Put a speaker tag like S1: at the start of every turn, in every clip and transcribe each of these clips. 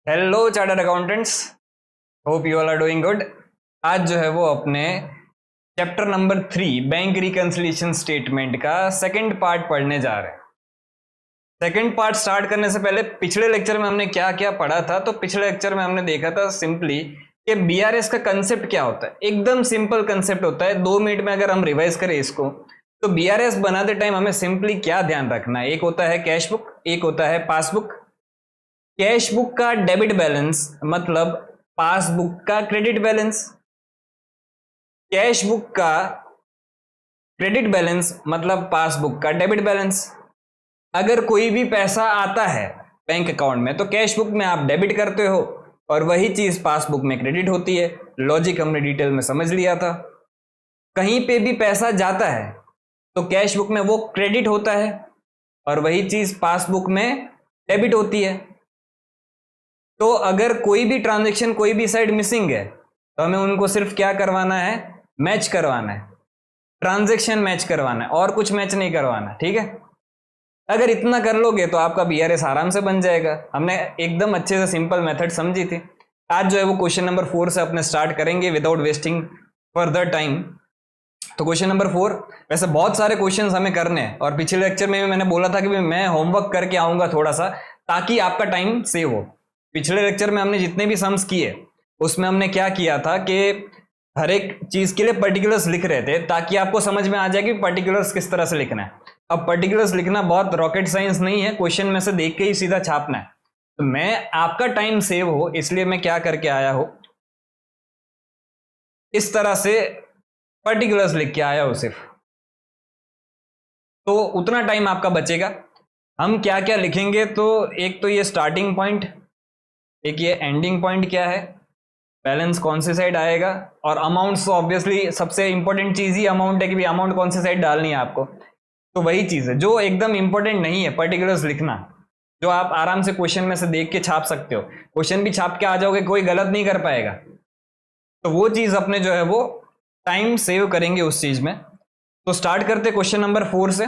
S1: Hello chartered accountants, hope you all are doing good. आज जो है वो अपने chapter number 3 bank reconciliation statement का सेकंड पार्ट पढ़ने जा रहे हैं। सेकंड पार्ट स्टार्ट करने से पहले पिछले लेक्चर में हमने क्या क्या पढ़ा था, तो पिछले लेक्चर में हमने देखा था सिंपली कि बीआरएस का कंसेप्ट क्या होता है। एकदम सिंपल कंसेप्ट होता है। 2 मिनट में अगर हम रिवाइज करें इसको, तो बीआरएस बनाते टाइम हमें सिंपली क्या ध्यान रखना है। एक होता है कैश बुक, एक होता है पासबुक। कैश बुक का डेबिट बैलेंस मतलब पासबुक का क्रेडिट बैलेंस। कैश बुक का क्रेडिट बैलेंस मतलब पासबुक का डेबिट बैलेंस। अगर कोई भी पैसा आता है बैंक अकाउंट में, तो कैश बुक में आप डेबिट करते हो और वही चीज पासबुक में क्रेडिट होती है। लॉजिक हमने डिटेल में समझ लिया था। कहीं पे भी पैसा जाता है तो कैश बुक में वो क्रेडिट होता है और वही चीज पासबुक में डेबिट होती है। तो अगर कोई भी ट्रांजैक्शन, कोई भी साइड मिसिंग है, तो हमें उनको सिर्फ क्या करवाना है, मैच करवाना है। ट्रांजैक्शन मैच करवाना है और कुछ मैच नहीं करवाना, ठीक है। अगर इतना कर लोगे तो आपका बीआरएस आराम से बन जाएगा। हमने एकदम अच्छे से सिंपल मेथड समझी थी। आज जो है वो क्वेश्चन नंबर 4 से अपने स्टार्ट करेंगे विदाउट वेस्टिंग फर्दर टाइम। तो क्वेश्चन नंबर 4, वैसे बहुत सारे क्वेश्चंस हमें करने हैं और पिछले लेक्चर में भी मैंने बोला था कि मैं होमवर्क करके आऊंगा थोड़ा सा, ताकि आपका टाइम सेव हो। पिछले लेक्चर में हमने जितने भी सम्स किए उसमें हमने क्या किया था कि हर एक चीज के लिए पर्टिकुलर्स लिख रहे थे, ताकि आपको समझ में आ जाए कि पर्टिकुलर्स किस तरह से लिखना है। अब पर्टिकुलर्स लिखना बहुत रॉकेट साइंस नहीं है, क्वेश्चन में से देख के ही सीधा छापना है। तो मैं आपका टाइम सेव हो इसलिए मैं क्या करके आया हूं, इस तरह से पर्टिकुलर्स लिख के आया हूं सिर्फ, तो उतना टाइम आपका बचेगा। हम क्या क्या लिखेंगे, तो एक तो ये स्टार्टिंग पॉइंट, एक ये एंडिंग पॉइंट क्या है, बैलेंस कौन सी साइड आएगा, और अमाउंट्स तो ऑब्वियसली सबसे इंपॉर्टेंट चीज ही अमाउंट है कि अमाउंट कौन सी साइड डालनी है आपको। तो वही चीज है जो एकदम इंपॉर्टेंट नहीं है, पर्टिकुलर्स लिखना, जो आप आराम से क्वेश्चन में से देख के छाप सकते हो। क्वेश्चन भी छाप के आ जाओगे, कोई गलत नहीं कर पाएगा। तो वो चीज अपने जो है वो टाइम सेव करेंगे उस चीज में। तो स्टार्ट करते क्वेश्चन नंबर 4 से,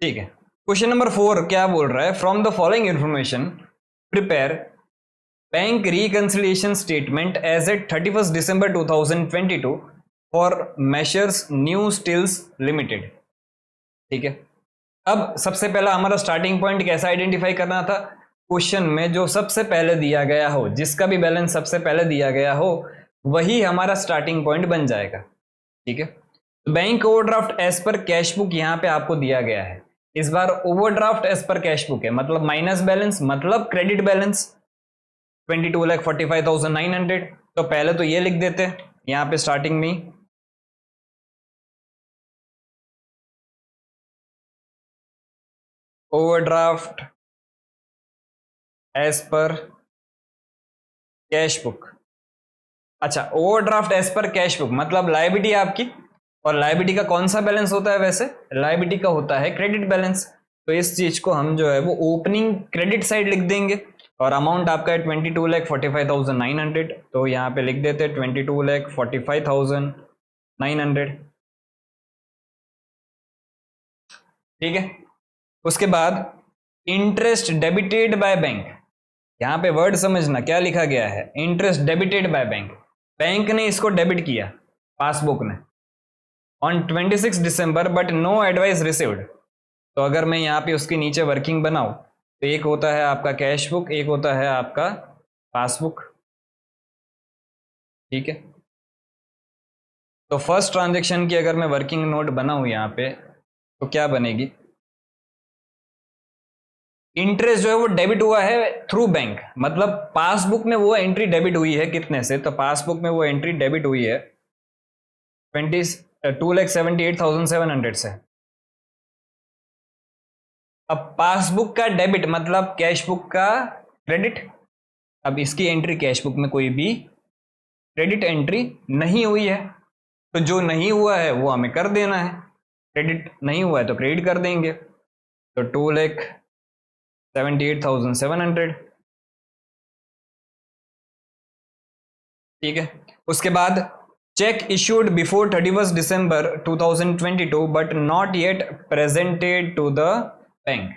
S1: ठीक है। क्वेश्चन नंबर 4 क्या बोल रहा है, from the following information prepare bank reconciliation statement as at 31 December 2022 for messrs new steels limited. ठीक है। अब सबसे पहला हमारा स्टार्टिंग पॉइंट कैसा आइडेंटिफाई करना था, क्वेश्चन में जो सबसे पहले दिया गया हो, जिसका भी बैलेंस सबसे पहले दिया गया हो, वही हमारा स्टार्टिंग पॉइंट बन जाएगा। ठीक है। Bank overdraft as per cash book यहां पे आपको दिया गया है। इस बार overdraft as per cash book है, मतलब माइनस बैलेंस मतलब क्रेडिट बैलेंस 22,45,900। तो पहले तो ये लिख देते यहां पे स्टार्टिंग में, overdraft as per cash book. अच्छा, overdraft as per cash book मतलब लायबिलिटी आपकी, और लायबिलिटी का कौन सा बैलेंस होता है, वैसे लायबिलिटी का होता है क्रेडिट बैलेंस। तो इस चीज को हम जो है वो ओपनिंग क्रेडिट साइड लिख देंगे, और अमाउंट आपका है 22,45,900। तो यहाँ पे लिख देते 22,45,900। ठीक है। उसके बाद इंटरेस्ट डेबिटेड बाय बैंक, यहाँ पे वर्ड समझना क्या लिखा गया है, interest debited by bank. Bank ने इसको डेबिट किया पासबुक में on 26 December but no advice received. तो अगर मैं यहाँ पे उसके नीचे वर्किंग बनाऊं, तो एक होता है आपका कैश बुक, एक होता है आपका पासबुक। ठीक है। तो फर्स्ट ट्रांजेक्शन की अगर मैं वर्किंग नोट बनाऊं यहाँ पे, तो क्या बनेगी, इंटरेस्ट जो है वो डेबिट हुआ है थ्रू बैंक, मतलब पासबुक में वो एंट्री डेबिट हुई है कितने से, तो पासबुक में वो एंट्री डेबिट हुई है 2,78,700 से। अब पासबुक का डेबिट मतलब कैश बुक का क्रेडिट। अब इसकी एंट्री कैश बुक में कोई भी क्रेडिट एंट्री नहीं हुई है, तो जो नहीं हुआ है वो हमें कर देना है, क्रेडिट नहीं हुआ है तो क्रेडिट कर देंगे। तो 2,78,700। ठीक है। उसके बाद cheque issued before 31 December 2022 but not yet presented to the bank.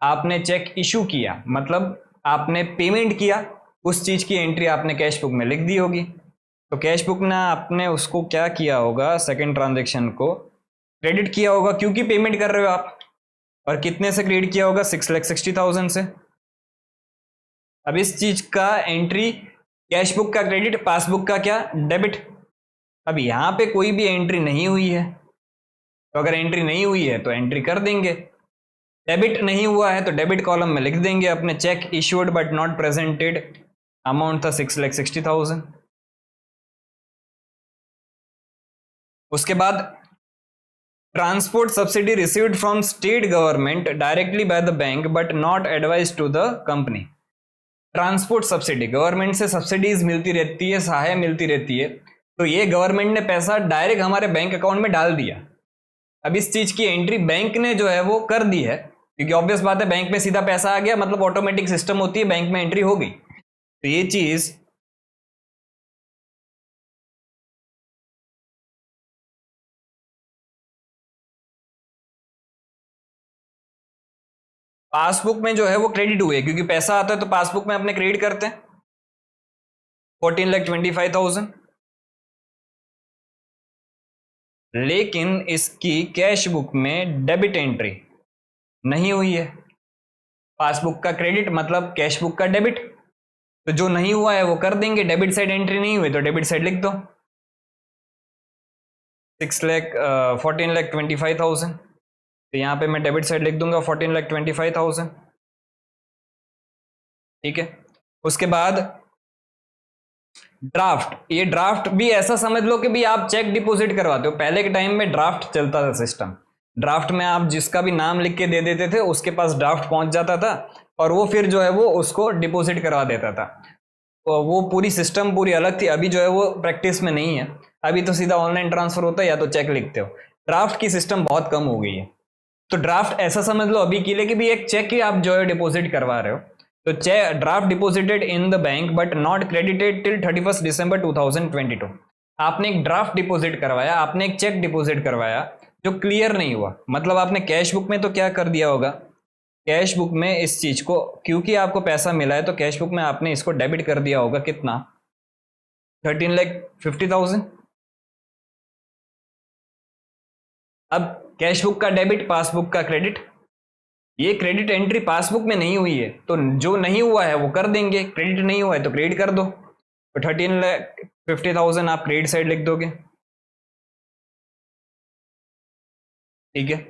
S1: आपने चेक इशू किया, मतलब आपने पेमेंट किया, उस चीज की एंट्री आपने कैश बुक में लिख दी होगी। तो कैश बुक में आपने उसको क्या किया होगा, सेकंड ट्रांजेक्शन को क्रेडिट किया होगा, क्योंकि पेमेंट कर रहे हो आप। और कितने से क्रेडिट किया होगा, 6,60,000 से। अब इस चीज का एंट्री, कैश बुक का क्रेडिट, पासबुक का क्या, डेबिट। अब यहां पे कोई भी एंट्री नहीं हुई है, तो अगर एंट्री नहीं हुई है तो एंट्री कर देंगे। डेबिट नहीं हुआ है तो डेबिट कॉलम में लिख देंगे अपने, cheque issued but not presented, amount था 6,60,000। उसके बाद transport subsidy received from state government directly by the bank but not advise to the company. Transport subsidy, government से सब्सिडीज मिलती रहती है, सहायता मिलती रहती है, तो ये गवर्नमेंट ने पैसा डायरेक्ट हमारे बैंक अकाउंट में डाल दिया। अब इस चीज की एंट्री बैंक ने जो है वो कर दी है, क्योंकि ऑब्वियस बात है बैंक में सीधा पैसा आ गया, मतलब ऑटोमेटिक सिस्टम होती है, बैंक में एंट्री हो गई। तो ये चीज पासबुक में जो है वो क्रेडिट हुई है, क्योंकि पैसा आता है तो पासबुक में अपने क्रेडिट करते हैं 14,25,000। लेकिन इसकी कैश बुक में डेबिट एंट्री नहीं हुई है। पासबुक का क्रेडिट मतलब कैश बुक का डेबिट, तो जो नहीं हुआ है वो कर देंगे। डेबिट साइड एंट्री नहीं हुई तो डेबिट साइड लिख दो 14,25,000। तो यहां पे मैं डेबिट साइड लिख दूंगा 14,25,000। ठीक है। उसके बाद ड्राफ्ट, ये ड्राफ्ट भी ऐसा समझ लो कि भी आप चेक डिपॉजिट करवाते हो। पहले के टाइम में ड्राफ्ट चलता था सिस्टम, ड्राफ्ट में आप जिसका भी नाम लिख के दे देते थे उसके पास ड्राफ्ट पहुंच जाता था और वो फिर जो है वो उसको डिपॉजिट करवा देता था। तो वो पूरी सिस्टम पूरी अलग थी, अभी जो है वो प्रैक्टिस में नहीं है। अभी तो सीधा ऑनलाइन ट्रांसफर होता है या तो चेक लिखते हो। ड्राफ्ट की सिस्टम बहुत कम हो गई है। तो ड्राफ्ट ऐसा समझ लो अभी के लिए कि भी एक चेक ही आप जो है डिपॉजिट करवा रहे हो। तो draft deposited in the bank but not credited till 31 December 2022। आपने एक ड्राफ्ट डिपॉजिट करवाया, आपने एक चेक डिपॉजिट करवाया जो क्लियर नहीं हुआ, मतलब आपने कैश बुक में तो क्या कर दिया होगा, कैश बुक में इस चीज को, क्योंकि आपको पैसा मिला है तो कैश बुक में आपने इसको डेबिट कर दिया होगा, कितना, 13,50,000। अब कैश बुक का डेबिट, पासबुक का क्रेडिट, ये क्रेडिट एंट्री पासबुक में नहीं हुई है तो जो नहीं हुआ है वो कर देंगे, क्रेडिट नहीं हुआ है तो क्रेडिट कर दो। तो 13,50,000 आप क्रेडिट साइड लिख दोगे। ठीक है।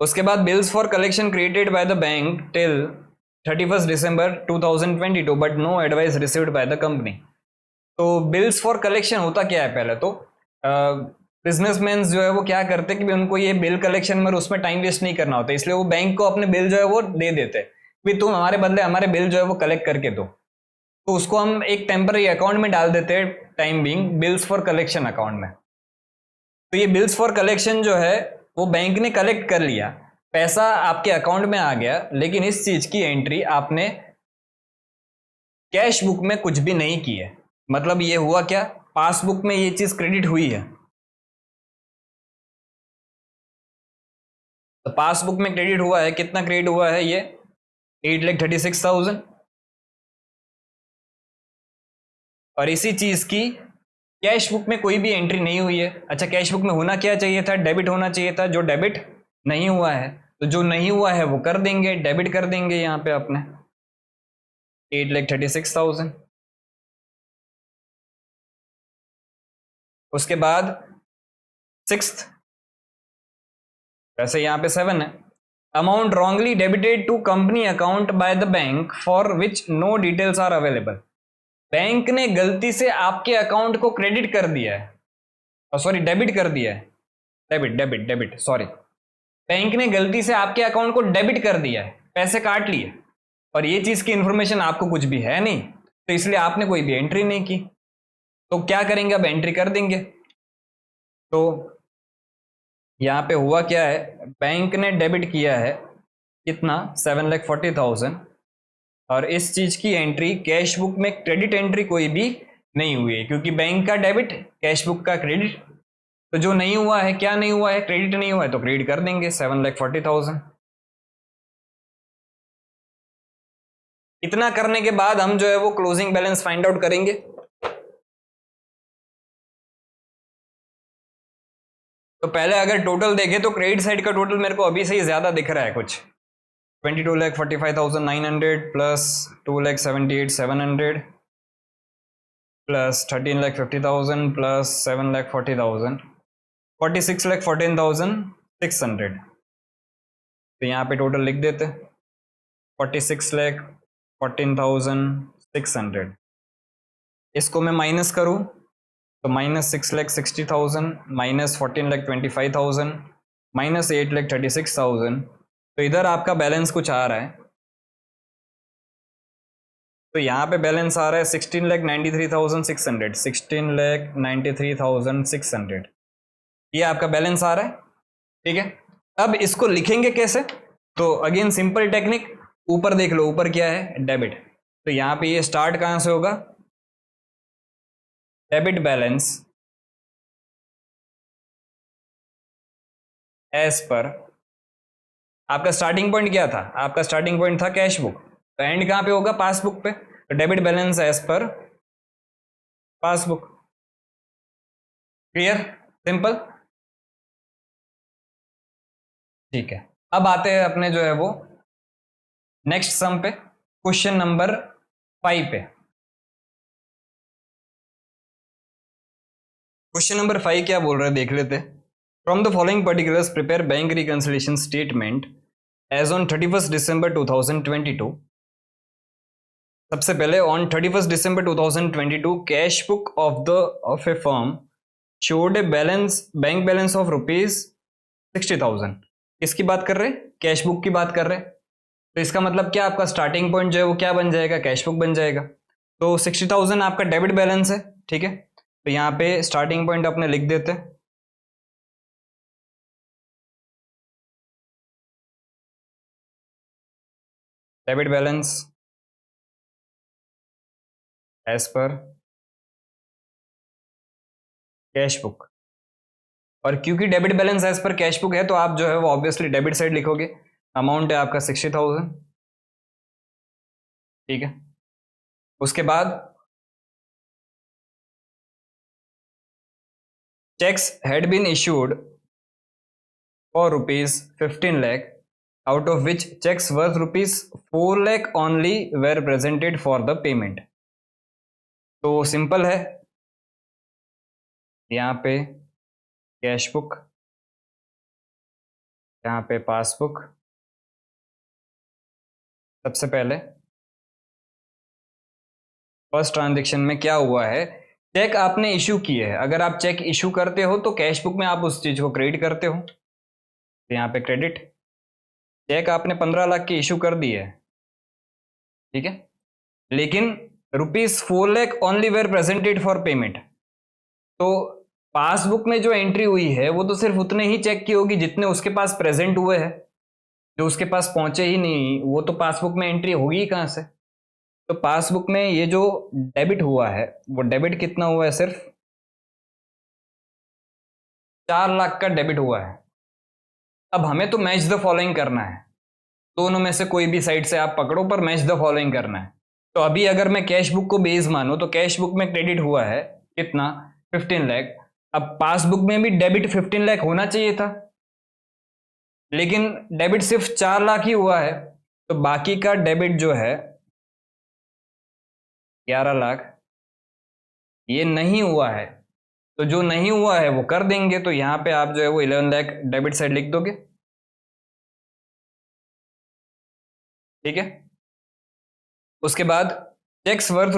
S1: उसके बाद bills for collection created by the bank till 31 December 2022 but no advice received by the company. तो बिल्स फॉर कलेक्शन होता क्या है, पहले तो बिजनेसमैन जो है वो क्या करते हैं कि उनको ये बिल कलेक्शन में उसमें टाइम वेस्ट नहीं करना होता, इसलिए वो बैंक को अपने बिल जो है वो दे देते हैं कि तुम हमारे बदले हमारे बिल जो है वो कलेक्ट करके दो। तो उसको हम एक टेम्पररी अकाउंट में डाल देते हैं, time being bills for collection account में। तो ये बिल्स फॉर कलेक्शन जो है वो बैंक ने कलेक्ट कर लिया, पैसा आपके अकाउंट में आ गया, लेकिन इस चीज की एंट्री आपने कैश बुक में कुछ भी नहीं की है। मतलब ये हुआ क्या, पासबुक में ये चीज क्रेडिट हुई है, तो पासबुक में क्रेडिट हुआ है, कितना क्रेडिट हुआ है, ये 8,36,000। और इसी चीज की कैश बुक में कोई भी एंट्री नहीं हुई है। अच्छा, कैश बुक में होना क्या चाहिए था, डेबिट होना चाहिए था, जो डेबिट नहीं हुआ है, तो जो नहीं हुआ है वो कर देंगे, डेबिट कर देंगे यहाँ पे अपने 8,36,000। उसके बाद सिक्स्थ, वैसे यहाँ पे 7 है, amount wrongly debited to company account by the bank for which no details are available. Bank ने गलती से आपके अकाउंट को क्रेडिट कर दिया है, सॉरी डेबिट कर दिया है, debit debit debit sorry, bank ने गलती से आपके अकाउंट को डेबिट कर दिया है, पैसे काट लिए, और ये चीज की इंफॉर्मेशन आपको कुछ भी है नहीं, तो इसलिए आपने कोई भी एंट्री नहीं की। तो क्या करेंगे, अब एंट्री कर देंगे। तो यहाँ पे हुआ क्या है, बैंक ने डेबिट किया है कितना, 7,40,000, और इस चीज की एंट्री कैश बुक में क्रेडिट एंट्री कोई भी नहीं हुई है, क्योंकि बैंक का डेबिट, कैश बुक का क्रेडिट। तो जो नहीं हुआ है, क्या नहीं हुआ है, क्रेडिट नहीं हुआ है, तो क्रेडिट कर देंगे 7,40,000। इतना करने के बाद हम जो है वो क्लोजिंग बैलेंस फाइंड आउट करेंगे। तो पहले अगर टोटल देखें तो क्रेडिट साइड का टोटल मेरे को अभी से ही ज्यादा दिख रहा है कुछ 22,45,900 प्लस 2,78,700 प्लस 13,50,000 प्लस 7,40,000 46,14,600। तो यहाँ पे टोटल लिख देते 46,14,600। इसको मैं माइनस करूँ तो -6,60,000 -14,25,000 -8,36,000। तो इधर आपका बैलेंस कुछ आ रहा है। तो यहाँ पे बैलेंस आ रहा है 16,93,600 16,93,600। ये आपका बैलेंस आ रहा है। ठीक है, अब इसको लिखेंगे कैसे? तो अगेन सिंपल टेक्निक, ऊपर देख लो, ऊपर क्या है? डेबिट। तो यहाँ पे ये स्टार्ट कहाँ से होगा? डेबिट बैलेंस एज पर आपका स्टार्टिंग पॉइंट क्या था? आपका स्टार्टिंग पॉइंट था कैश बुक, तो एंड कहां पे होगा? पासबुक पे। तो debit balance as per passbook. Clear? Simple. ठीक है, अब आते हैं अपने जो है वो नेक्स्ट सम पे, क्वेश्चन नंबर 5 पे। क्वेश्चन नंबर 5 क्या बोल रहे हैं देख लेते। From the following particulars prepare bank reconciliation statement as on 31 December 2022। सबसे पहले on 31 December 2022 cash book of a firm showed a balance, bank balance of ₹60,000। किसकी बात कर रहे हैं? कैश बुक की बात कर रहे हैं। तो इसका मतलब क्या, आपका स्टार्टिंग पॉइंट जो है वो क्या बन जाएगा? कैश बुक बन जाएगा। तो 60,000 आपका डेबिट बैलेंस है। ठीक है, तो यहाँ पे स्टार्टिंग पॉइंट अपने लिख देते हैं। Debit balance as per cash book. और क्योंकि debit balance as per cash book है तो आप जो है वो ऑब्वियसली डेबिट साइड लिखोगे। अमाउंट है आपका 60,000। ठीक है, उसके बाद checks had been issued for ₹15 lakh, out of which checks worth ₹4 lakh only were presented for the payment। तो सिंपल है, यहाँ पे कैश बुक, यहाँ पे पासबुक। सबसे पहले फर्स्ट ट्रांजेक्शन में क्या हुआ है, चेक आपने इशू किए है। अगर आप चेक इशू करते हो तो कैश बुक में आप उस चीज को क्रेडिट करते हो, तो यहाँ पे क्रेडिट। चेक आपने 15 लाख की इशू कर दी है, ठीक है, लेकिन ₹4 lakh only were presented for payment. तो पासबुक में जो एंट्री हुई है वो तो सिर्फ उतने ही चेक की होगी जितने उसके पास प्रेजेंट हुए हैं। जो उसके पास पहुंचे ही नहीं वो तो पासबुक में एंट्री होगी ही कहां से? तो पासबुक में ये जो डेबिट हुआ है वो डेबिट कितना हुआ है? सिर्फ 4 लाख का डेबिट हुआ है। अब हमें तो मैच द फॉलोइंग करना है, दोनों में से कोई भी साइड से आप पकड़ो पर मैच द फॉलोइंग करना है। तो अभी अगर मैं कैश बुक को बेस मानूं तो कैश बुक में क्रेडिट हुआ है कितना? 15 लाख। अब पासबुक में भी डेबिट 15 लाख होना चाहिए था, लेकिन डेबिट सिर्फ 4 लाख ही हुआ है। तो बाकी का डेबिट जो है 11 लाख ये नहीं हुआ है। तो जो नहीं हुआ है वो कर देंगे। तो यहां पे आप जो है वो 11 लाख डेबिट साइड लिख दोगे। ठीक है, उसके बाद checks worth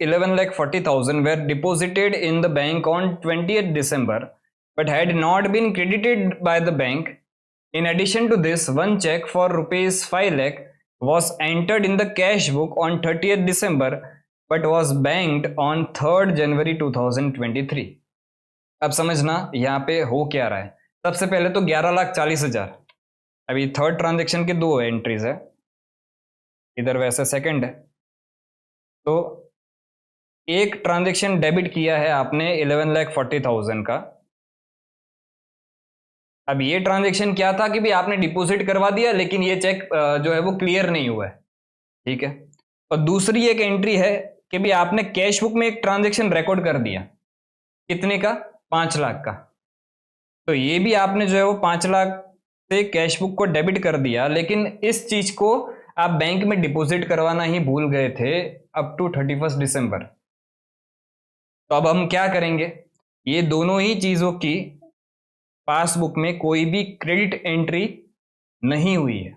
S1: ₹11,40,000 were deposited in the bank on 20th December but had not been credited by the bank. In addition to this, one check for ₹5 lakh was entered in the cash book on 30th December but was banked on 3rd January 2023। अब समझना यहाँ पे हो क्या रहा है। सबसे पहले तो 11,40,000, अभी थर्ड ट्रांजेक्शन के 2 एंट्रीज है, इधर वैसे सेकंड है। तो एक ट्रांजेक्शन डेबिट किया है आपने 11,40,000 का। अब ये ट्रांजेक्शन क्या था कि भी आपने डिपॉजिट करवा दिया लेकिन ये चेक जो है वो क्लियर नहीं हुआ है। ठीक है, और दूसरी एक एंट्री है कि भी आपने कैश बुक में एक ट्रांजेक्शन रिकॉर्ड कर दिया, कितने का, 5 लाख का। तो ये भी आपने जो है वो 5 लाख से कैश बुक को डेबिट कर दिया, लेकिन इस चीज को आप बैंक में डिपॉजिट करवाना ही भूल गए थे अप टू 31 दिसंबर। तो अब हम क्या करेंगे, ये दोनों ही चीजों की पासबुक में कोई भी क्रेडिट एंट्री नहीं हुई है,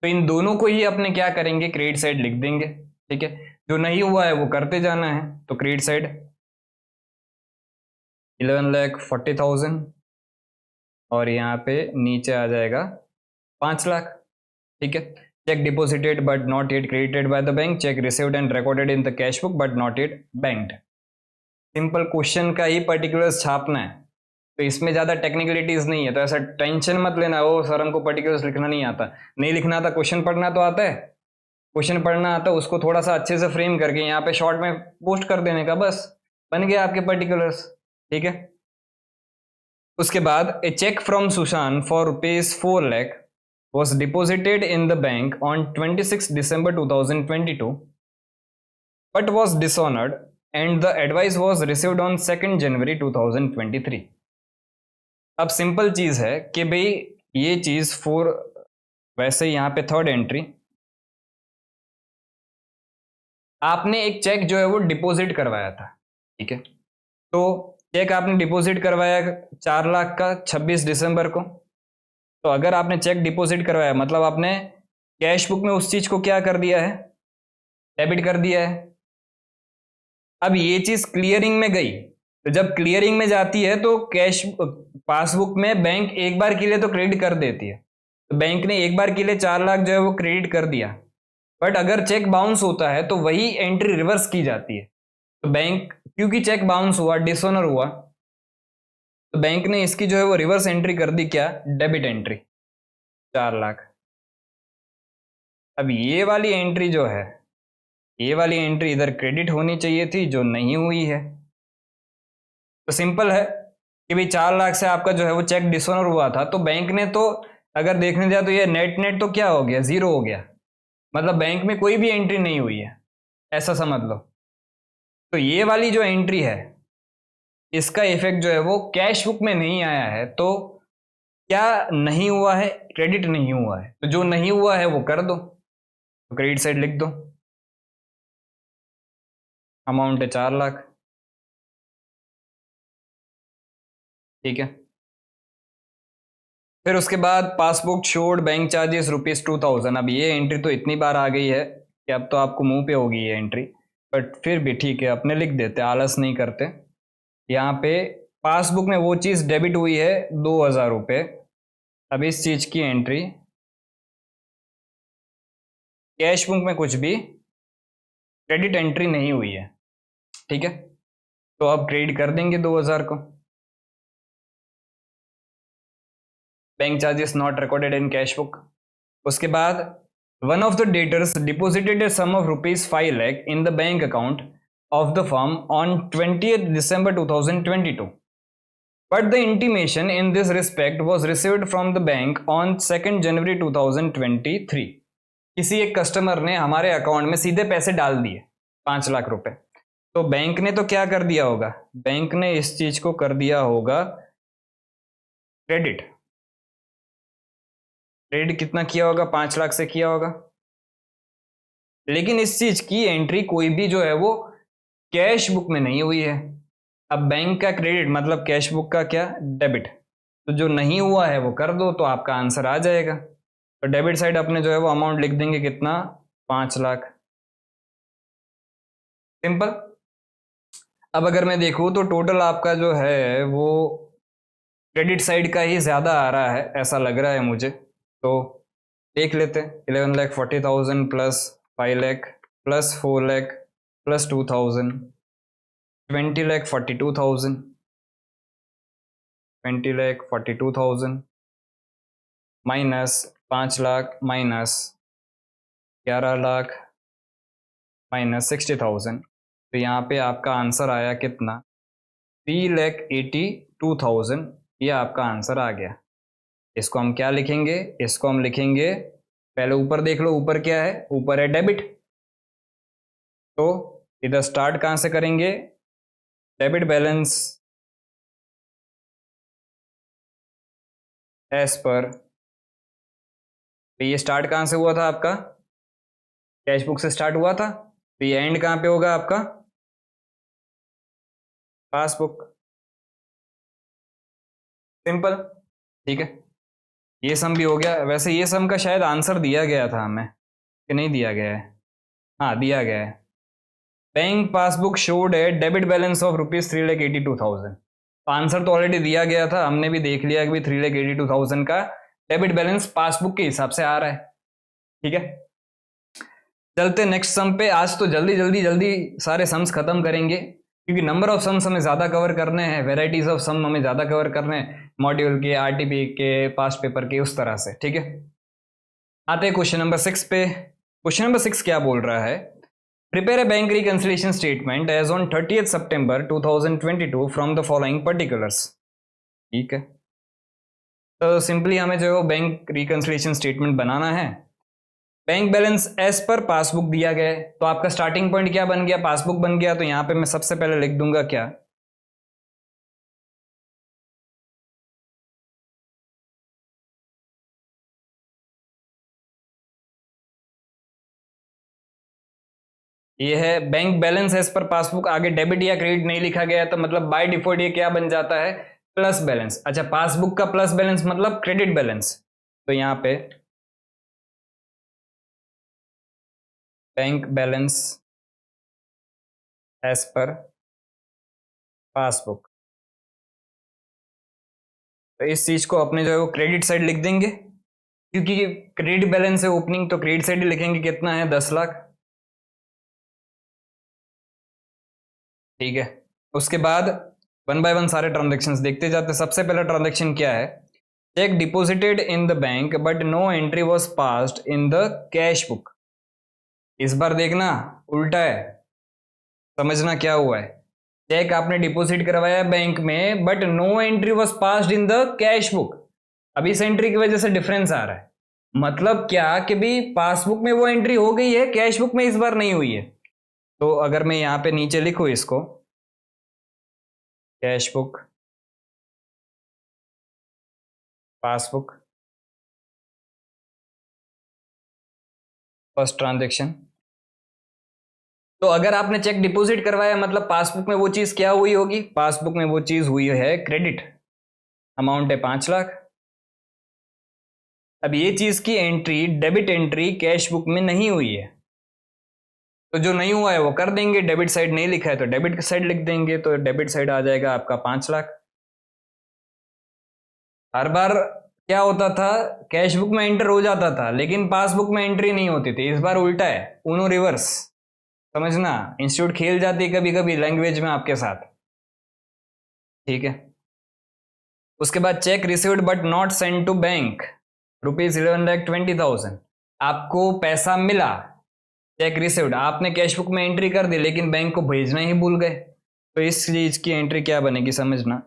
S1: तो इन दोनों को ही अपने क्या करेंगे, क्रेडिट साइड लिख देंगे। ठीक है, जो नहीं हुआ है वो करते जाना है। तो क्रेडिट साइड 11,40,000 और यहाँ पे नीचे आ जाएगा 5 लाख। ठीक है, cheque deposited but not yet credited bye the bank, check received and recorded in the cash book but not yet banked. Simple question का ही पर्टिकुलर्स छापना है, तो इसमें ज्यादा टेक्निकलिटीज नहीं है, तो ऐसा टेंशन मत लेना ओ सर हमको पर्टिकुलर्स लिखना नहीं आता। नहीं लिखना आता, क्वेश्चन पढ़ना तो आता है, क्वेश्चन पढ़ना आता है, उसको थोड़ा सा अच्छे से फ्रेम करके यहाँ पे शॉर्ट में पोस्ट कर देने का, बस बन गया आपके पर्टिकुलर्स। ठीक है, उसके बाद a cheque from Sushant for ₹4 lakh was deposited in the bank on 26 December 2022 but was dishonored and the advice was received on 2nd January 2023। अब सिंपल चीज है कि भाई ये चीज फोर, वैसे यहाँ पे थर्ड एंट्री, आपने एक चेक जो है वो डिपॉजिट करवाया था। ठीक है, तो चेक आपने डिपॉजिट करवाया 4 लाख का 26 दिसंबर को। तो अगर आपने चेक डिपॉजिट करवाया मतलब आपने कैश बुक में उस चीज को क्या कर दिया है, डेबिट कर दिया है। अब ये चीज क्लियरिंग में गई, तो जब क्लियरिंग में जाती है तो कैश पासबुक में बैंक एक बार के लिए तो क्रेडिट कर देती है, तो बैंक ने एक बार के लिए 4 लाख जो है वो क्रेडिट कर दिया। बट अगर चेक बाउंस होता है तो वही एंट्री रिवर्स की जाती है। तो बैंक, क्योंकि चेक बाउंस हुआ, डिसऑनर हुआ, तो बैंक ने इसकी जो है वो रिवर्स एंट्री कर दी, क्या, डेबिट एंट्री 4 लाख। अब ये वाली एंट्री जो है, ये वाली एंट्री इधर क्रेडिट होनी चाहिए थी, जो नहीं हुई है। तो सिंपल है कि भाई 4 लाख से आपका जो है वो चेक डिसऑनर हुआ था, तो बैंक ने तो अगर देखने जाए तो ये नेट नेट तो क्या हो गया, जीरो हो गया, मतलब बैंक में कोई भी एंट्री नहीं हुई है, ऐसा समझ लो। तो ये वाली जो एंट्री है इसका इफेक्ट जो है वो कैश बुक में नहीं आया है, तो क्या नहीं हुआ है, क्रेडिट नहीं हुआ है, तो जो नहीं हुआ है वो कर दो, तो क्रेडिट साइड लिख दो, अमाउंट है 4 लाख। ठीक है, फिर उसके बाद पासबुक शोड बैंक चार्जेस ₹2,000। अब ये एंट्री तो इतनी बार आ गई है कि अब तो आपको मुंह पे होगी ये एंट्री, बट फिर भी ठीक है, अपने लिख देते, आलस नहीं करते। यहाँ पे पासबुक में वो चीज़ डेबिट हुई है ₹2,000। अब इस चीज़ की एंट्री कैश बुक में कुछ भी क्रेडिट एंट्री नहीं हुई है। ठीक है, तो अब क्रेडिट कर देंगे 2,000 को, bank charges not recorded in cash book. उसके बाद one of the debtors deposited a sum of ₹5 lakh in the bank account of the firm on 20th December 2022 but the intimation in this respect was received from the bank on 2nd January 2023। किसी एक customer ने हमारे account में सीधे पैसे डाल दिए 5 लाख रुपए, तो बैंक ने तो क्या कर दिया होगा, बैंक ने इस चीज को कर दिया होगा क्रेडिट। क्रेडिट कितना किया होगा, 5 लाख से किया होगा, लेकिन इस चीज की एंट्री कोई भी जो है वो कैश बुक में नहीं हुई है। अब बैंक का क्रेडिट मतलब कैश बुक का क्या, डेबिट, तो जो नहीं हुआ है वो कर दो, तो आपका आंसर आ जाएगा। तो डेबिट साइड अपने जो है वो अमाउंट लिख देंगे, कितना, 5 लाख। सिंपल। अब अगर मैं देखूं तो टोटल आपका जो है वो क्रेडिट साइड का ही ज्यादा आ रहा है, ऐसा लग रहा है मुझे। तो देख लेते हैं, 11,40,000 plus 5 lakh plus 4 lakh plus 2,000, 20,42,000, 20,42,000 minus 5 lakh minus 11 lakh minus 60,000, तो यहाँ पे आपका आंसर आया कितना, 3,82,000। ये आपका आंसर आ गया। इसको हम क्या लिखेंगे, इसको हम लिखेंगे, पहले ऊपर देख लो, ऊपर क्या है, ऊपर है डेबिट, तो इधर स्टार्ट कहाँ से करेंगे, डेबिट बैलेंस एज पर, तो ये स्टार्ट कहाँ से हुआ था आपका, कैश बुक से स्टार्ट हुआ था, तो ये एंड कहाँ पे होगा आपका, पासबुक। सिंपल, ठीक है। ये सम भी हो गया। वैसे ये सम का शायद आंसर दिया गया था हमें कि नहीं दिया गया है, हाँ दिया गया है। बैंक पासबुक शोड है डेबिट बैलेंस ऑफ ₹3,82,000। आंसर तो ऑलरेडी दिया गया था, हमने भी देख लिया कि भाई 3,82,000 का डेबिट बैलेंस पासबुक के हिसाब से आ रहा है, ठीक है। चलते नेक्स्ट सम पे। आज तो जल्दी जल्दी जल्दी सारे सम्स खत्म करेंगे क्योंकि नंबर ऑफ सम्स हमें ज़्यादा कवर करने हैं, वेराइटीज ऑफ सम हमें ज़्यादा कवर करने हैं, मॉड्यूल के, आरटीपी के, पास्ट पेपर के, उस तरह से, ठीक है। आते हैं क्वेश्चन नंबर 6 पे। क्वेश्चन नंबर 6 क्या बोल रहा है, prepare a bank reconciliation statement as on 30th September 2022 from the following particulars, ठीक है। तो सिंपली हमें जो है बैंक रिकंसिलिएशन स्टेटमेंट बनाना है। Bank balance as per passbook दिया गया है, तो आपका स्टार्टिंग पॉइंट क्या बन गया, पासबुक बन गया। तो यहां पे मैं सबसे पहले लिख दूंगा क्या, ये है bank balance as per passbook. आगे डेबिट या क्रेडिट नहीं लिखा गया तो मतलब बाय डिफॉल्ट ये क्या बन जाता है, प्लस बैलेंस। अच्छा, पासबुक का प्लस बैलेंस मतलब क्रेडिट बैलेंस। तो यहां पे bank balance as per passbook, तो इस चीज को अपने जो है वो क्रेडिट साइड लिख देंगे क्योंकि क्रेडिट बैलेंस है ओपनिंग, तो क्रेडिट साइड ही लिखेंगे। कितना है, 10 लाख, ठीक है। उसके बाद वन बाय वन सारे ट्रांजेक्शन्स देखते जाते। सबसे पहला ट्रांजेक्शन क्या है, cheque deposited in the bank but no entry was passed in the cash book. इस बार देखना उल्टा है, समझना क्या हुआ है। चेक आपने डिपॉजिट करवाया बैंक में but no entry was passed in the cash book. अब इस एंट्री की वजह से डिफरेंस आ रहा है। मतलब क्या कि भी पासबुक में वो एंट्री हो गई है, कैश बुक में इस बार नहीं हुई है। तो अगर मैं यहां पे नीचे लिखूं इसको, cash book, passbook, first transaction. तो अगर आपने चेक डिपॉजिट करवाया मतलब पासबुक में वो चीज क्या हुई होगी, पासबुक में वो चीज हुई है क्रेडिट, अमाउंट है 5 लाख। अब ये चीज की entry, debit entry cash book में नहीं हुई है, तो जो नहीं हुआ है वो कर देंगे। डेबिट साइड नहीं लिखा है तो डेबिट साइड लिख देंगे, तो डेबिट साइड आ जाएगा आपका 5 लाख। हर बार क्या होता था, कैश बुक में एंटर हो जाता था लेकिन पासबुक में एंट्री नहीं होती थी। इस बार उल्टा है, उनो रिवर्स। समझना, इंस्टीट्यूट खेल जाती है कभी कभी लैंग्वेज में आपके साथ, ठीक है। उसके बाद cheque received but not sent to bank ₹11,20,000। आपको पैसा मिला, चेक रिसीव्ड, आपने कैश बुक में एंट्री कर दी लेकिन बैंक को भेजना ही भूल गए, तो इस चीज की एंट्री क्या बनेगी, समझना।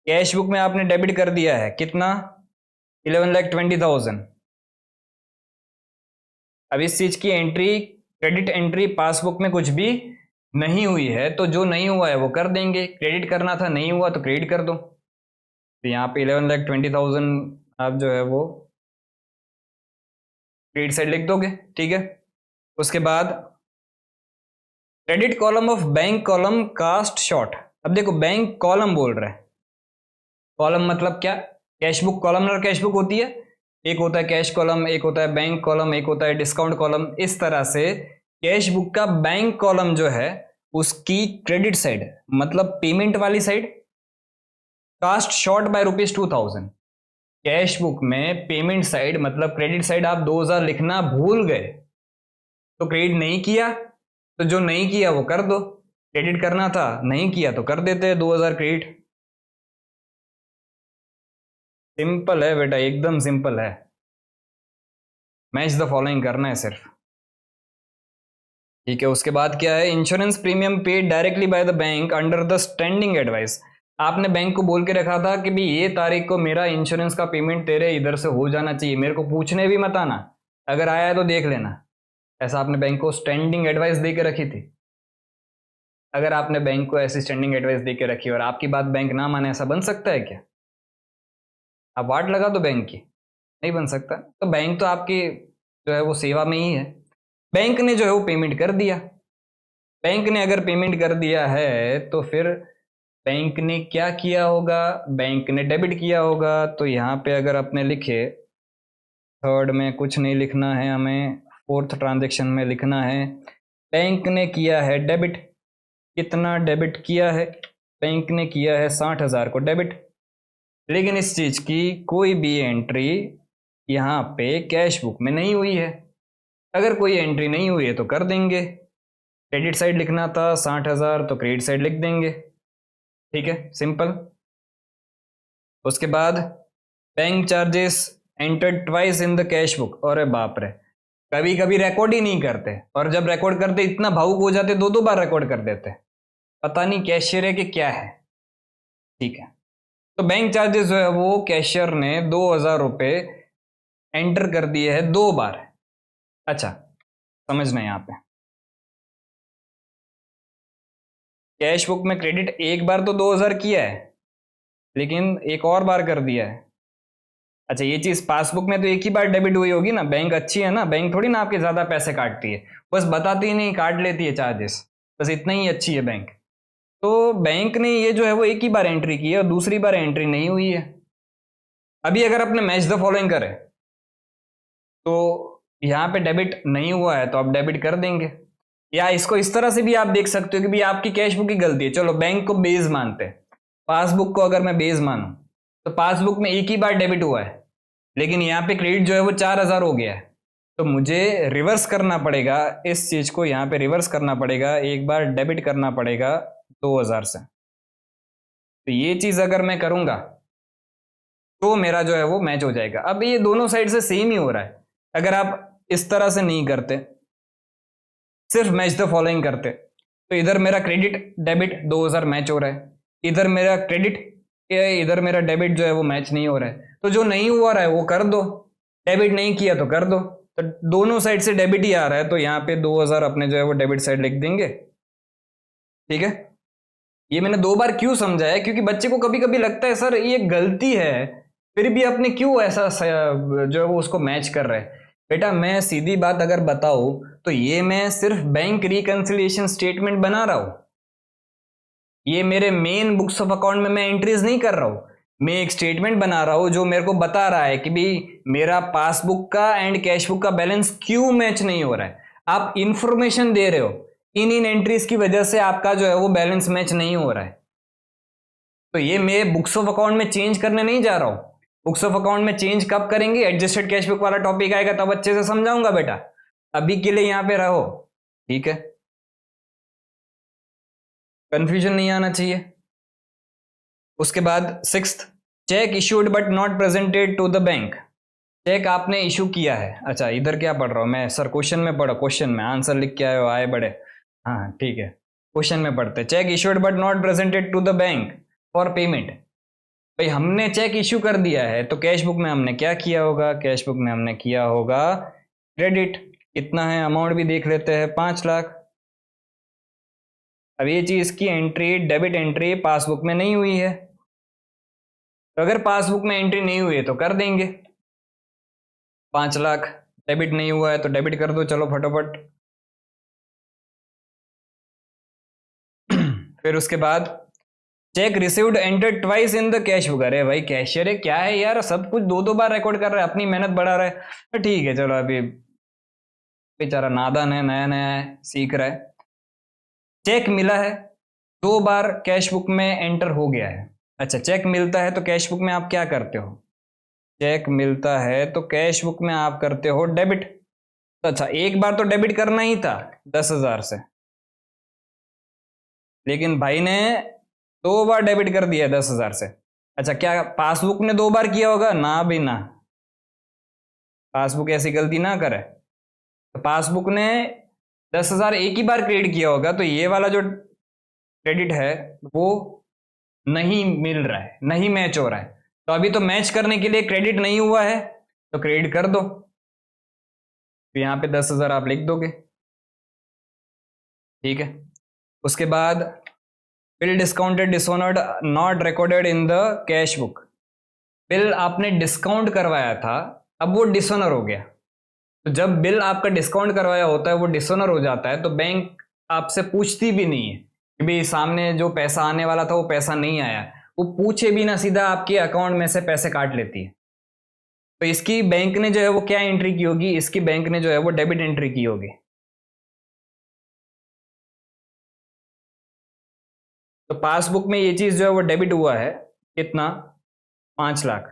S1: कैश बुक में आपने डेबिट कर दिया है कितना, 11,20,000। अब इस चीज की एंट्री, क्रेडिट एंट्री पासबुक में कुछ भी नहीं हुई है, तो जो नहीं हुआ है वो कर देंगे। क्रेडिट करना था, नहीं हुआ तो क्रेडिट कर दो। तो यहाँ पे 11,20,000 आप जो है वो क्रेडिट साइड लिख दोगे, ठीक है। उसके बाद credit column of bank column cast short. अब देखो बैंक कॉलम बोल रहा है, कॉलम मतलब क्या, cash book columnar cash book होती है, एक होता है कैश कॉलम, एक होता है बैंक कॉलम, एक होता है डिस्काउंट कॉलम। इस तरह से कैश बुक का बैंक कॉलम जो है उसकी क्रेडिट साइड मतलब पेमेंट वाली side, cast short by ₹2,000। Cash book में पेमेंट साइड मतलब क्रेडिट साइड आप 2,000 लिखना भूल गए, तो क्रेडिट नहीं किया, तो जो नहीं किया वो कर दो। क्रेडिट करना था, नहीं किया तो कर देते हैं 2,000 क्रेडिट। सिंपल है बेटा, एकदम सिंपल है। मैच द फॉलोइंग करना है सिर्फ, ठीक है। उसके बाद क्या है, insurance premium paid directly by the bank under the standing advice. आपने बैंक को बोल के रखा था कि भाई ये तारीख को मेरा इंश्योरेंस का पेमेंट तेरे इधर से हो जाना चाहिए, मेरे को पूछने भी मत आना, अगर आया है तो देख लेना। ऐसा आपने बैंक को स्टैंडिंग एडवाइस दे के रखी थी? अगर आपने बैंक को ऐसी स्टैंडिंग एडवाइस दे के रखी और आपकी बात बैंक ना माने, ऐसा बन सकता है क्या? आप वाट लगा दो बैंक की, नहीं बन सकता। तो बैंक तो आपकी जो है वो सेवा में ही है। बैंक ने जो है वो पेमेंट कर दिया। बैंक ने अगर पेमेंट कर दिया है तो फिर बैंक ने क्या किया होगा? बैंक ने डेबिट किया होगा। तो यहाँ पे अगर आपने लिखे, थर्ड में कुछ नहीं लिखना है हमें, फोर्थ ट्रांजेक्शन में लिखना है बैंक ने किया है डेबिट। कितना डेबिट किया है? बैंक ने किया है 60,000 को डेबिट। लेकिन इस चीज की कोई भी एंट्री यहाँ पे कैश बुक में नहीं हुई है। अगर कोई एंट्री नहीं हुई है तो कर देंगे, क्रेडिट साइड लिखना था 60,000 तो क्रेडिट साइड लिख देंगे। ठीक है, सिंपल। उसके बाद bank charges entered twice in the cash book. अरे बाप रे, कभी कभी रिकॉर्ड ही नहीं करते, और जब रिकॉर्ड करते इतना भावुक हो जाते, दो दो बार रिकॉर्ड कर देते, पता नहीं कैशियर है कि क्या है। ठीक है, तो बैंक चार्जेस जो है वो कैशियर ने 2,000 रुपये एंटर कर दिए है 2 बार। अच्छा, समझना यहाँ पे, कैश बुक में क्रेडिट एक बार तो 2,000 किया है, लेकिन एक और बार कर दिया है। अच्छा, ये चीज पासबुक में तो एक ही बार डेबिट हुई होगी ना। बैंक अच्छी है ना, बैंक थोड़ी ना आपके ज्यादा पैसे काटती है, बस बताती ही नहीं, काट लेती है चार्जेस, बस इतना ही अच्छी है बैंक। तो बैंक ने ये जो है वो एक ही बार एंट्री की है और दूसरी बार एंट्री नहीं हुई है। अभी अगर अपने मैच द फॉलोइंग करें तो यहाँ पे डेबिट नहीं हुआ है तो आप डेबिट कर देंगे, या इसको इस तरह से भी आप देख सकते हो कि भी आपकी कैश बुक की गलती है। चलो बैंक को बेस मानते हैं, पासबुक को अगर मैं बेस मानूं तो पासबुक में एक ही बार डेबिट हुआ है, लेकिन यहाँ पे क्रेडिट जो है वो 4,000 हो गया है। तो मुझे रिवर्स करना पड़ेगा इस चीज को, यहाँ पे रिवर्स करना पड़ेगा, एक बार डेबिट करना पड़ेगा 2,000 से। तो ये चीज अगर मैं करूंगा तो मेरा जो है वो मैच हो जाएगा। अब ये दोनों साइड से सेम ही हो रहा है। अगर आप इस तरह से नहीं करते, सिर्फ मैच द फॉलोइंग करते, तो इधर मेरा क्रेडिट डेबिट 2,000 मैच हो रहा है, इधर मेरा क्रेडिट इधर मेरा डेबिट जो है वो मैच नहीं हो रहा है। तो जो नहीं हुआ रहा है वो कर दो, डेबिट नहीं किया तो कर दो। तो दोनों साइड से डेबिट ही आ रहा है, तो यहाँ पे 2,000 अपने जो है वो डेबिट साइड लिख देंगे। ठीक है, ये मैंने 2 बार क्यों समझाया, क्योंकि बच्चे को कभी कभी लगता है सर ये गलती है, फिर भी अपने क्यों ऐसा जो है वो उसको मैच कर रहे हैं। बेटा मैं सीधी बात अगर बताऊं तो ये मैं सिर्फ बैंक रिकंसिलिएशन स्टेटमेंट बना रहा हूं, ये मेरे मेन बुक्स ऑफ अकाउंट में मैं एंट्रीज नहीं कर रहा हूं। मैं एक स्टेटमेंट बना रहा हूं जो मेरे को बता रहा है कि भी मेरा पासबुक का एंड कैश बुक का बैलेंस क्यों मैच नहीं हो रहा है। आप इंफॉर्मेशन दे रहे हो, इन एंट्रीज की वजह से आपका जो है वो बैलेंस मैच नहीं हो रहा है। तो ये मैं बुक्स ऑफ अकाउंट में चेंज करने नहीं जा रहा हूं। बुक्स ऑफ अकाउंट में चेंज कब करेंगे, एडजस्टेड कैश बुक वाला टॉपिक आएगा तब अच्छे से समझाऊंगा बेटा, अभी के लिए यहां पे रहो। ठीक है, कंफ्यूजन नहीं आना चाहिए। उसके बाद sixth, cheque issued but not presented to the bank. Cheque आपने इशू किया है। अच्छा, इधर क्या पढ़ रहा हूं मैं सर, क्वेश्चन में पढ़ो, क्वेश्चन में आंसर लिख के आए हो, आए बड़े। हाँ ठीक है, क्वेश्चन में पढ़ते, cheque issued but not presented to the bank for payment. भाई हमने चेक इशू कर दिया है तो कैश बुक में हमने क्या किया होगा, कैश बुक में हमने किया होगा क्रेडिट। कितना है अमाउंट भी देख लेते हैं, 5 लाख। अब ये चीज की एंट्री, डेबिट एंट्री पासबुक में नहीं हुई है, तो अगर पासबुक में एंट्री नहीं हुई है तो कर देंगे 5 लाख। डेबिट नहीं हुआ है तो डेबिट कर दो, चलो फटाफट। फिर उसके बाद cheque received entered twice in the cash book. अरे भाई कैशियर है क्या है यार, सब कुछ 2-2 बार रिकॉर्ड कर रहा है, अपनी मेहनत बढ़ा रहा है। तो ठीक है चलो, अभी बेचारा नादान है, नया नया है, सीख रहा है। चेक मिला है, 2 बार कैश बुक में एंटर हो गया है। अच्छा, चेक मिलता है तो कैश बुक में आप क्या करते हो, चेक मिलता है तो कैश बुक में आप करते हो डेबिट। तो अच्छा, एक बार तो डेबिट करना ही था 10,000 से, लेकिन भाई ने 2 बार डेबिट कर दिया 10,000 से। अच्छा, क्या पासबुक ने 2 बार किया होगा? ना भी ना, पासबुक ऐसी गलती ना करे। तो पासबुक ने 10,000 एक ही बार क्रेडिट किया होगा, तो ये वाला जो क्रेडिट है वो नहीं मिल रहा है, नहीं मैच हो रहा है। तो अभी तो मैच करने के लिए क्रेडिट नहीं हुआ है तो क्रेडिट कर दो। तो यहाँ पे 10,000 आप लिख दोगे, ठीक है। उसके बाद bill discounted dishonoured not recorded in the cash book. Bill आपने डिस्काउंट करवाया था, अब वो डिसऑनर हो गया। तो जब बिल आपका डिस्काउंट करवाया होता है वो डिसऑनर हो जाता है, तो बैंक आपसे पूछती भी नहीं है कि भाई सामने जो पैसा आने वाला था वो पैसा नहीं आया, वो पूछे भी ना, सीधा आपके अकाउंट में से पैसे काट लेती है। तो इसकी बैंक ने जो है वो क्या एंट्री की होगी, इसकी बैंक ने जो है वो डेबिट एंट्री की होगी। तो पासबुक में ये चीज जो है वो डेबिट हुआ है, कितना, 5 लाख।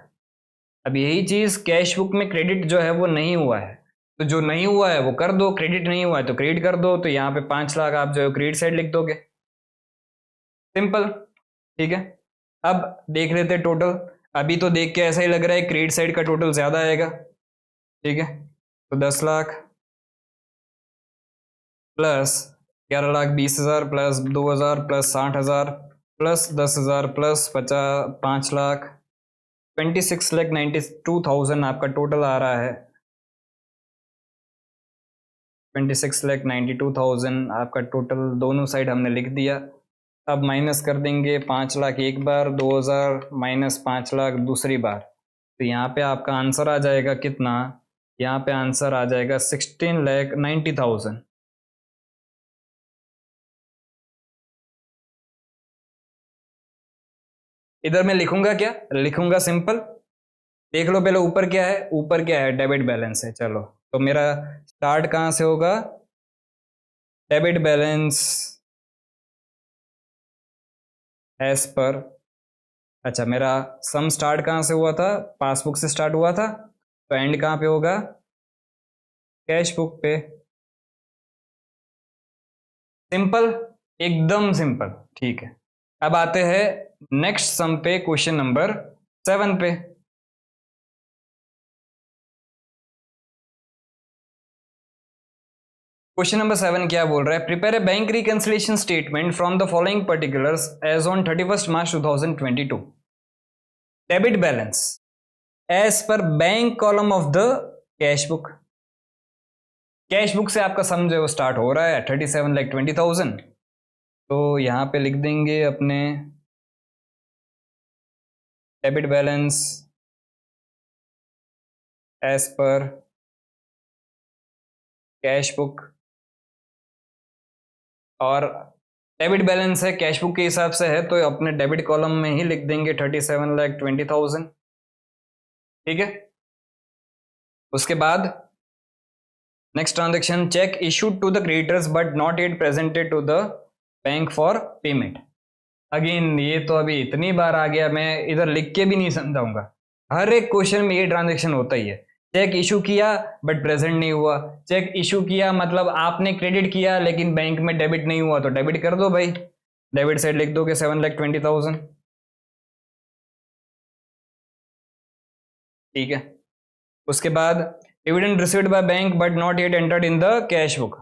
S1: अब यही चीज कैश बुक में क्रेडिट जो है वो नहीं हुआ है, तो जो नहीं हुआ है वो कर दो, क्रेडिट नहीं हुआ है तो क्रेडिट कर दो। तो यहाँ पे 5 लाख आप जो है क्रेडिट साइड लिख दोगे, सिंपल, ठीक है। अब देख लेते हैं टोटल। अभी तो देख के ऐसा ही लग रहा है क्रेडिट साइड का टोटल ज्यादा आएगा, ठीक है। तो 10 lakh plus 11,20,000 plus 2,000 plus 60,000 plus 10,000 plus 5 lakh 26,92,000 आपका टोटल आ रहा है। 26,92,000 आपका टोटल, दोनों साइड हमने लिख दिया। अब माइनस कर देंगे 5 लाख एक बार, 2,000 माइनस 5 लाख दूसरी बार। तो यहाँ पे आपका आंसर आ जाएगा कितना, यहाँ पे आंसर आ जाएगा 16,90,000। इधर मैं लिखूंगा क्या, लिखूंगा सिंपल, देख लो पहले ऊपर क्या है, ऊपर क्या है, डेबिट बैलेंस है। चलो तो मेरा स्टार्ट कहाँ से होगा, डेबिट बैलेंस एज पर, अच्छा मेरा सम स्टार्ट कहाँ से हुआ था, पासबुक से स्टार्ट हुआ था, तो एंड कहाँ पे होगा, कैश बुक पे। सिंपल, एकदम सिंपल, ठीक है। अब आते हैं नेक्स्ट सम पे, क्वेश्चन नंबर 7 पे। क्वेश्चन नंबर 7 क्या बोल रहा है, prepare a bank reconciliation statement from the following particulars as on 31 March 2022। Debit balance as per bank column of the cash book. Cash book से आपका सम जो है वो स्टार्ट हो रहा है 37,20,000। तो यहां पे लिख देंगे अपने debit balance as per cash book, और डेबिट बैलेंस है कैश बुक के हिसाब से है तो अपने डेबिट कॉलम में ही लिख देंगे 37,20,000, ठीक है। उसके बाद next transaction, cheque issued to the creditors but not yet presented to the bank for payment. Again ये तो अभी इतनी बार आ गया, मैं इधर लिख के भी नहीं समझाऊंगा, हर एक क्वेश्चन में ये ट्रांजेक्शन होता ही है। चेक इशू किया बट प्रेजेंट नहीं हुआ, चेक इशू किया मतलब आपने क्रेडिट किया लेकिन बैंक में डेबिट नहीं हुआ, तो डेबिट कर दो भाई, डेबिट साइड लिख दोगे 7,20,000, ठीक है। उसके बाद dividend received by bank but not yet entered in the cash book.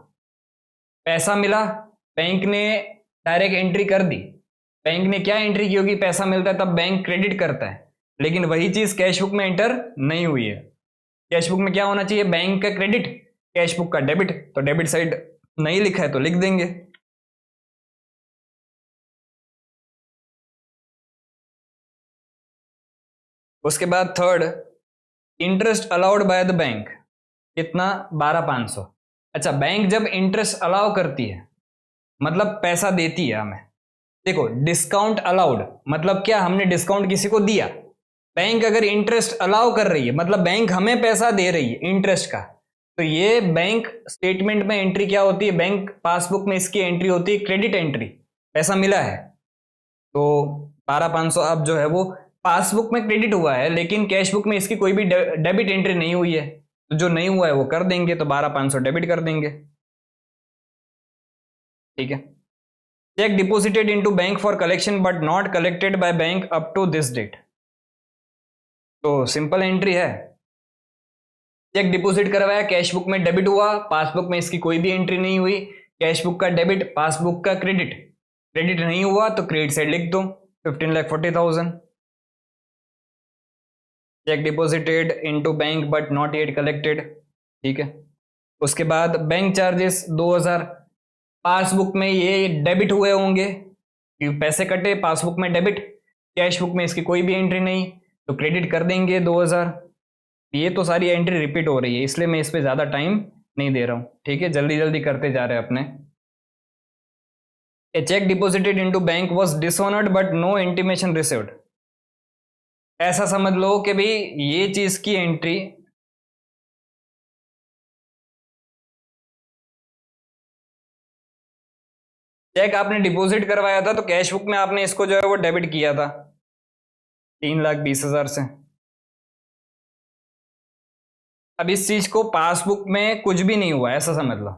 S1: पैसा मिला, बैंक ने डायरेक्ट एंट्री कर दी। बैंक ने क्या एंट्री की होगी, पैसा मिलता है तब बैंक क्रेडिट करता है, लेकिन वही चीज कैश बुक में एंटर नहीं हुई है। कैश बुक में क्या होना चाहिए, बैंक का क्रेडिट, कैश बुक का डेबिट, तो डेबिट साइड नहीं लिखा है तो लिख देंगे। उसके बाद third, interest allowed by the bank, कितना, 12,500। अच्छा बैंक जब इंटरेस्ट अलाउ करती है मतलब पैसा देती है हमें, देखो डिस्काउंट अलाउड मतलब क्या, हमने डिस्काउंट किसी को दिया, बैंक अगर इंटरेस्ट अलाउ कर रही है मतलब बैंक हमें पैसा दे रही है इंटरेस्ट का, तो ये बैंक स्टेटमेंट में एंट्री क्या होती है, बैंक पासबुक में इसकी एंट्री होती है क्रेडिट एंट्री, पैसा मिला है। तो 12,500 अब जो है वो पासबुक में क्रेडिट हुआ है लेकिन कैश बुक में इसकी कोई भी डेबिट एंट्री नहीं हुई है, तो जो नहीं हुआ है वो कर देंगे, तो 12,500 डेबिट कर देंगे, ठीक है। Cheque deposited into bank for collection but not collected by bank up to this date, तो सिंपल एंट्री है, चेक डिपॉजिट करवाया, कैश बुक में डेबिट हुआ, पासबुक में इसकी कोई भी एंट्री नहीं हुई, कैश बुक का डेबिट, पासबुक का क्रेडिट, क्रेडिट नहीं हुआ तो क्रेडिट साइड लिख दो 15,40,000। Cheque deposited into bank but not yet collected, ठीक है। उसके बाद बैंक चार्जेस 2000, पासबुक में ये डेबिट हुए होंगे क्योंकि पैसे कटे, पासबुक में डेबिट, कैश बुक में इसकी कोई भी एंट्री नहीं तो क्रेडिट कर देंगे 2000। ये तो सारी एंट्री रिपीट हो रही है इसलिए मैं इस पर ज़्यादा टाइम नहीं दे रहा हूँ, ठीक है, जल्दी जल्दी करते जा रहे हैं अपने। A cheque deposited into bank was dishonoured but no intimation received. ऐसा समझ लो कि भाई ये चीज की एंट्री चेक आपने डिपॉजिट करवाया था तो कैश बुक में आपने इसको जो है वो डेबिट किया था 3,20,000 से। अब इस चीज को पासबुक में कुछ भी नहीं हुआ ऐसा समझ लो,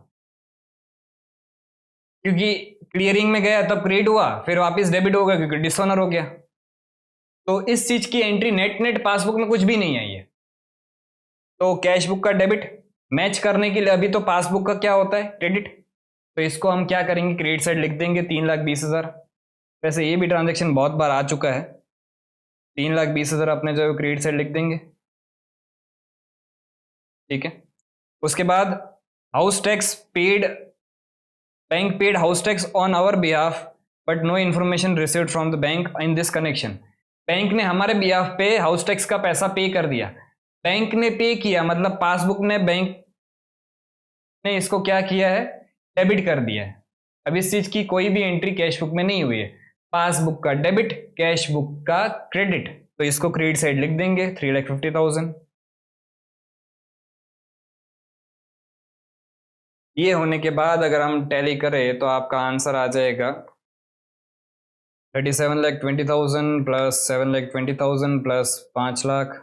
S1: क्योंकि क्लियरिंग में गया तब क्रेडिट हुआ फिर वापस डेबिट होगा क्योंकि डिसऑनर हो गया। तो इस चीज की एंट्री नेट नेट पासबुक में कुछ भी नहीं आई है, तो कैश बुक का डेबिट मैच करने के लिए अभी तो पासबुक का क्या होता है क्रेडिट, तो इसको हम क्या करेंगे क्रेडिट साइड लिख देंगे 3,20,000। वैसे ये भी ट्रांजेक्शन बहुत बार आ चुका है, 3,20,000 अपने जो है क्रेडिट साइड लिख देंगे, ठीक है। उसके बाद house tax paid, bank paid house tax on our behalf but no information received from the bank in this connection. Bank ने हमारे बिहाफ पे हाउस टैक्स का पैसा पे कर दिया, बैंक ने पे किया मतलब पासबुक ने बैंक ने इसको क्या किया है डेबिट कर दिया है। अब इस चीज की कोई भी एंट्री कैश बुक में नहीं हुई है, पासबुक का डेबिट कैश बुक का क्रेडिट, तो इसको क्रेडिट साइड लिख देंगे 3,50,000। ये होने के बाद अगर हम टैली करें तो आपका आंसर आ जाएगा 37,20,000 प्लस 7,20,000 प्लस 5 लाख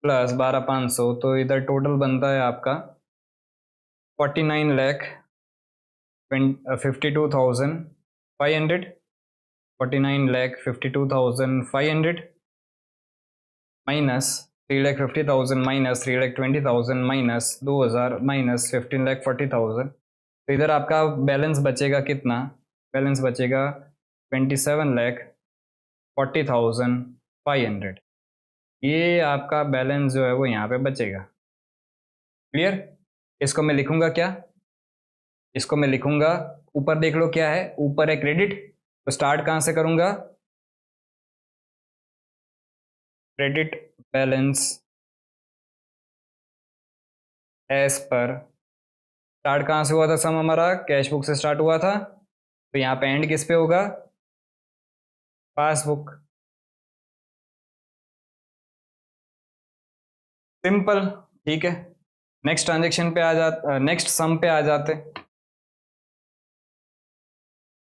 S1: प्लस 12,500, तो इधर टोटल बनता है आपका 49,52,500, 49,52,500 माइनस 3,50,000 माइनस 3,20,000 माइनस 2,000 माइनस 15,40,000, तो इधर आपका बैलेंस बचेगा कितना, बैलेंस बचेगा 27,40,500। ये आपका बैलेंस जो है वो यहाँ पे बचेगा। क्लियर? इसको मैं लिखूंगा क्या, इसको मैं लिखूंगा, ऊपर देख लो क्या है, ऊपर है क्रेडिट, तो स्टार्ट कहां से करूंगा, credit balance as per, start कहां से हुआ था सम हमारा, कैश बुक से स्टार्ट हुआ था, तो यहाँ पे एंड किस पे होगा, पासबुक। सिंपल, ठीक है। नेक्स्ट ट्रांजेक्शन पे आ जाते, नेक्स्ट सम पे आ जाते।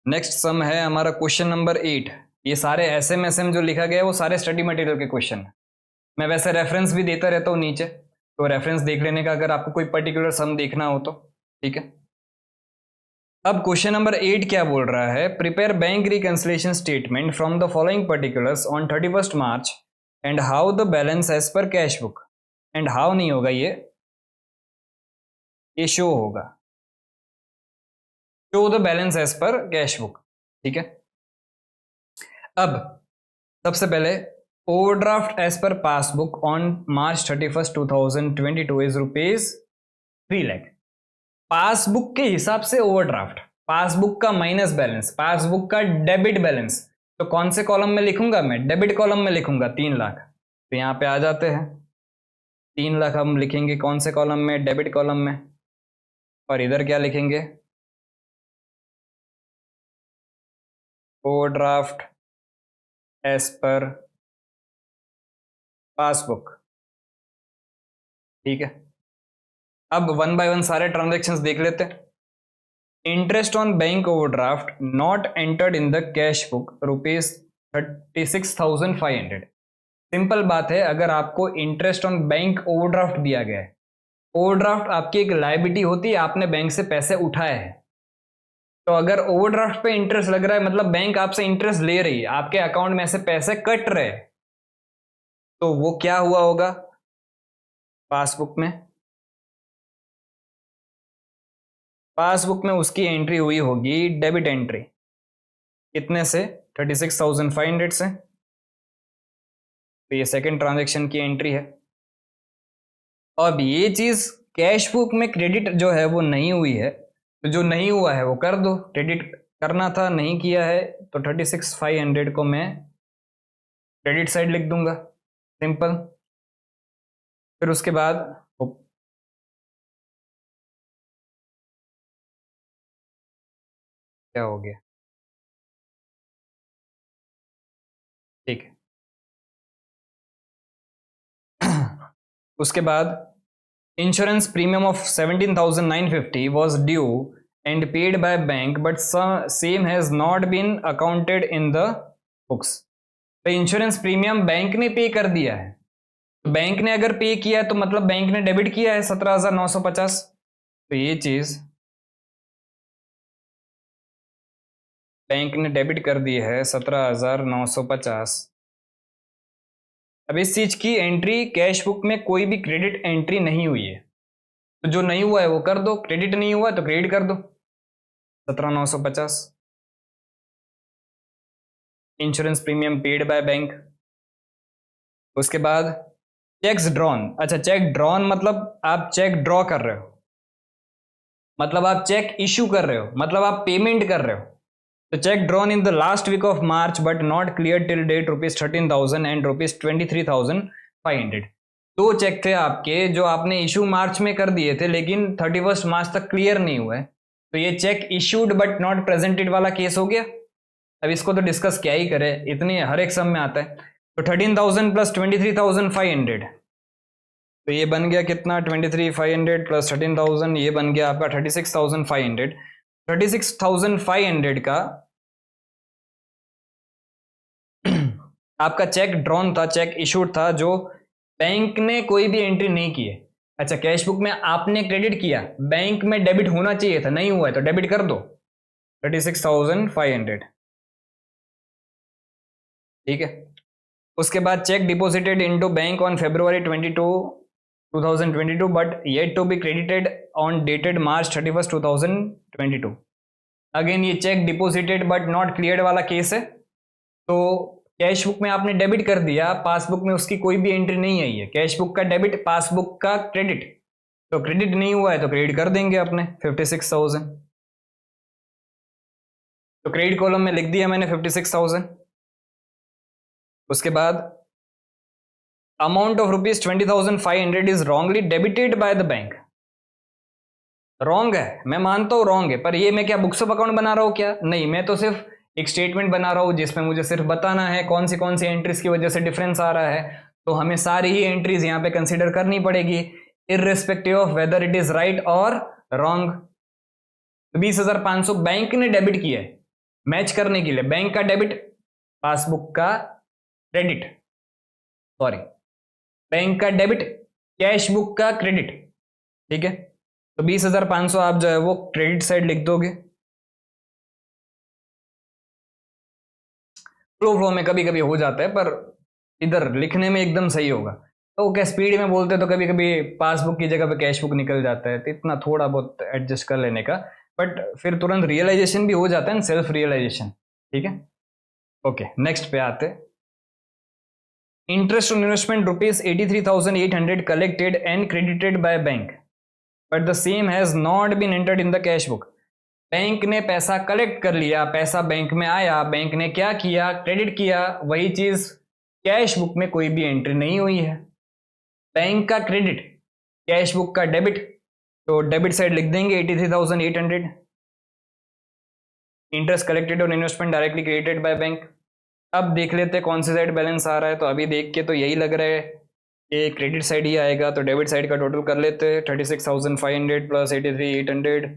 S1: नेक्स्ट सम है हमारा क्वेश्चन नंबर 8। ये सारे एसएम जो लिखा गया है वो सारे स्टडी मटेरियल के क्वेश्चन है। मैं वैसे रेफरेंस भी देता रहता हूँ नीचे, तो रेफरेंस देख लेने का अगर आपको कोई पर्टिकुलर सम देखना हो तो, ठीक है। अब क्वेश्चन नंबर 8 क्या बोल रहा है, prepare bank reconciliation statement from the following particulars on 31 March and how the balance as per cash book, and how नहीं होगा ये शो होगा, show the balance as per cash book, ठीक है। अब सबसे पहले overdraft as per passbook on March 31, 2022 is ₹3 lakh. पासबुक के हिसाब से ओवरड्राफ्ट, पासबुक का माइनस बैलेंस, पासबुक का डेबिट बैलेंस, तो कौन से कॉलम में लिखूंगा मैं, डेबिट कॉलम में लिखूंगा 3 लाख। तो यहां पे आ जाते हैं 3 लाख हम लिखेंगे कौन से कॉलम में, डेबिट कॉलम में, और इधर क्या लिखेंगे, ओवरड्राफ्ट एज पर पासबुक, ठीक है। अब वन बाय वन सारे ट्रांजेक्शन्स देख लेते हैं। Interest on bank overdraft not entered in the cash book ₹36,500। Simple बात है, अगर आपको इंटरेस्ट ऑन बैंक ओवरड्राफ्ट दिया गया है, ओवरड्राफ्ट आपकी एक लायबिलिटी होती है, आपने बैंक से पैसे उठाए हैं, तो अगर ओवरड्राफ्ट पे इंटरेस्ट लग रहा है मतलब बैंक आपसे इंटरेस्ट ले रही है, आपके अकाउंट में से पैसे कट रहे, तो वो क्या हुआ होगा पासबुक में, पासबुक में उसकी एंट्री हुई होगी डेबिट एंट्री, कितने से 36,500 से, तो ये सेकंड ट्रांजैक्शन की एंट्री है। अब ये चीज कैश बुक में क्रेडिट जो है वो नहीं हुई है, तो जो नहीं हुआ है वो कर दो, क्रेडिट करना था नहीं किया है, तो 36,500 को मैं क्रेडिट साइड लिख दूंगा, सिंपल। फिर उसके बाद क्या हो गया, ठीक है। उसके बाद insurance premium of 17,950 was due and paid by bank but same has not been accounted in the books। तो इंश्योरेंस प्रीमियम बैंक ने पे कर दिया है, तो बैंक ने अगर पे किया है तो मतलब बैंक ने डेबिट किया है 17,950, तो ये चीज बैंक ने डेबिट कर दी है 17,950। अब इस चीज की एंट्री कैश बुक में कोई भी क्रेडिट एंट्री नहीं हुई है, तो जो नहीं हुआ है वो कर दो, क्रेडिट नहीं हुआ तो क्रेडिट कर दो 17,950। Insurance premium paid by bank. उसके बाद चेक्स ड्रॉन, अच्छा चेक ड्रॉन मतलब आप चेक ड्रॉ कर रहे हो, मतलब आप चेक इश्यू कर रहे हो, मतलब आप पेमेंट कर रहे हो। तो cheque drawn in the last week of March but not clear till date ₹13,000 and ₹23,500। दो चेक थे आपके जो आपने इशू मार्च में कर दिए थे लेकिन 31 मार्च तक क्लियर नहीं हुए, तो ये check issued but not presented वाला केस हो गया। अब इसको तो डिस्कस क्या ही करे, इतनी हर एक सम में आता है। तो 13,000 प्लस 23,500, तो ये बन गया कितना, 23,500 प्लस 13,000, ये बन गया आपका 36,500। 36,500 का आपका चेक ड्रॉन था, चेक इशूड था, जो बैंक ने कोई भी एंट्री नहीं की है। अच्छा कैश बुक में आपने क्रेडिट किया, बैंक में डेबिट होना चाहिए था, नहीं हुआ है तो डेबिट कर दो 36,500, ठीक है। उसके बाद cheque deposited into bank on February 22, 2022 but yet to be credited on dated March 31, 2022। Again ये cheque deposited but not cleared वाला केस है। तो कैश बुक में आपने डेबिट कर दिया, पासबुक में उसकी कोई भी एंट्री नहीं आई है, कैश बुक का डेबिट पासबुक का क्रेडिट, तो क्रेडिट नहीं हुआ है तो क्रेडिट कर देंगे अपने 56,000। तो क्रेडिट कॉलम में लिख दिया मैंने 56,000। उसके बाद amount of ₹20,500 is wrongly debited bye the bank. Wrong है, मैं मानता हूं रॉन्ग है, पर ये मैं क्या बुक्स ऑफ अकाउंट बना रहा हूं क्या, नहीं, मैं तो सिर्फ एक स्टेटमेंट बना रहा हूं जिसमें मुझे सिर्फ बताना है कौन सी एंट्रीज की वजह से डिफरेंस आ रहा है। तो हमें सारी ही एंट्रीज यहां पे कंसीडर करनी पड़ेगी irrespective of whether it is right और रॉन्ग। तो 20,500 बैंक ने डेबिट किया है, मैच करने के लिए बैंक का डेबिट पासबुक का क्रेडिट, सॉरी बैंक का डेबिट कैश बुक का क्रेडिट, ठीक है। तो 20,500 आप जो है वो क्रेडिट साइड लिख दोगे। फ्लो में कभी कभी हो जाता है पर इधर लिखने में एकदम सही होगा। तो क्या स्पीड में बोलते तो कभी कभी पासबुक की जगह पे कैश बुक निकल जाता है, तो इतना थोड़ा बहुत एडजस्ट कर लेने का, बट फिर तुरंत रियलाइजेशन भी हो जाता है, सेल्फ रियलाइजेशन, ठीक है। ओके नेक्स्ट पे आते। Interest on investment ₹83,800 collected and credited by bank but the same has not been entered in the cash book. Bank ने पैसा कलेक्ट कर लिया, पैसा बैंक में आया, बैंक ने क्या किया, क्रेडिट किया, वही चीज कैश बुक में कोई भी एंट्री नहीं हुई है। बैंक का क्रेडिट, कैश बुक का डेबिट, तो डेबिट साइड लिख देंगे 83,800। Interest collected on investment directly credited by bank. अब देख लेते कौन सी साइड बैलेंस आ रहा है, तो अभी देख के तो यही लग रहा है कि क्रेडिट साइड ही आएगा, तो डेबिट साइड का टोटल कर लेते हैं 36,500 प्लस 83,800,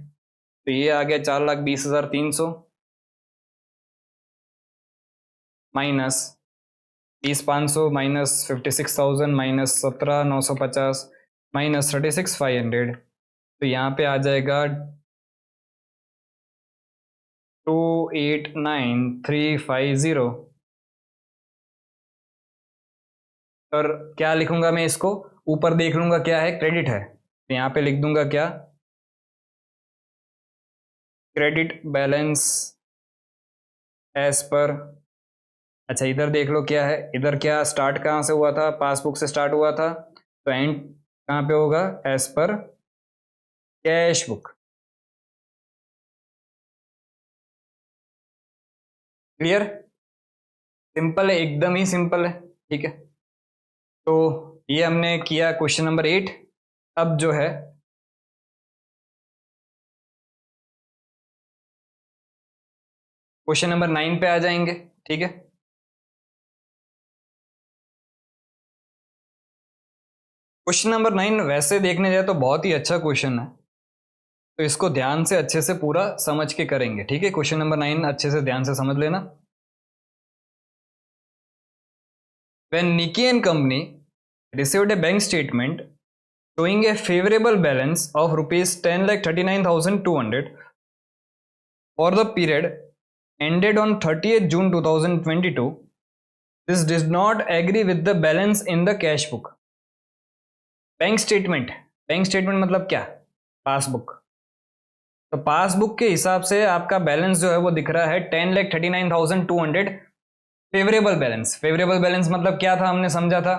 S1: तो ये आ गया 4,20,300 माइनस 30,500 माइनस 56,000 माइनस 17,950 माइनस 36,500, तो यहाँ पे आ जाएगा 289,350। और क्या लिखूंगा मैं इसको, ऊपर देख लूंगा क्या है, क्रेडिट है, तो यहाँ पे लिख दूंगा क्या, क्रेडिट बैलेंस एज पर। अच्छा इधर देख लो क्या है, इधर क्या स्टार्ट कहाँ से हुआ था, पासबुक से स्टार्ट हुआ था, तो एंड कहाँ पे होगा, as per cash book. Clear? Simple है, एकदम ही सिंपल है। ठीक है, तो ये हमने किया क्वेश्चन नंबर 8। अब जो है क्वेश्चन नंबर 9 पे आ जाएंगे। ठीक है, क्वेश्चन नंबर 9 वैसे देखने जाए तो बहुत ही अच्छा क्वेश्चन है, तो इसको ध्यान से अच्छे से पूरा समझ के करेंगे। ठीक है, क्वेश्चन नंबर 9 अच्छे से ध्यान से समझ लेना। When Nikki and company received a bank statement showing a favorable balance of rupees 10,39,200 for the period ended on 30th June 2022, this does not agree with the balance in the cash book. Bank statement मतलब क्या? Passbook. तो passbook के हिसाब से आपका balance जो है वो दिख रहा है 10,39,200 फेवरेबल बैलेंस। फेवरेबल बैलेंस मतलब क्या था, हमने समझा था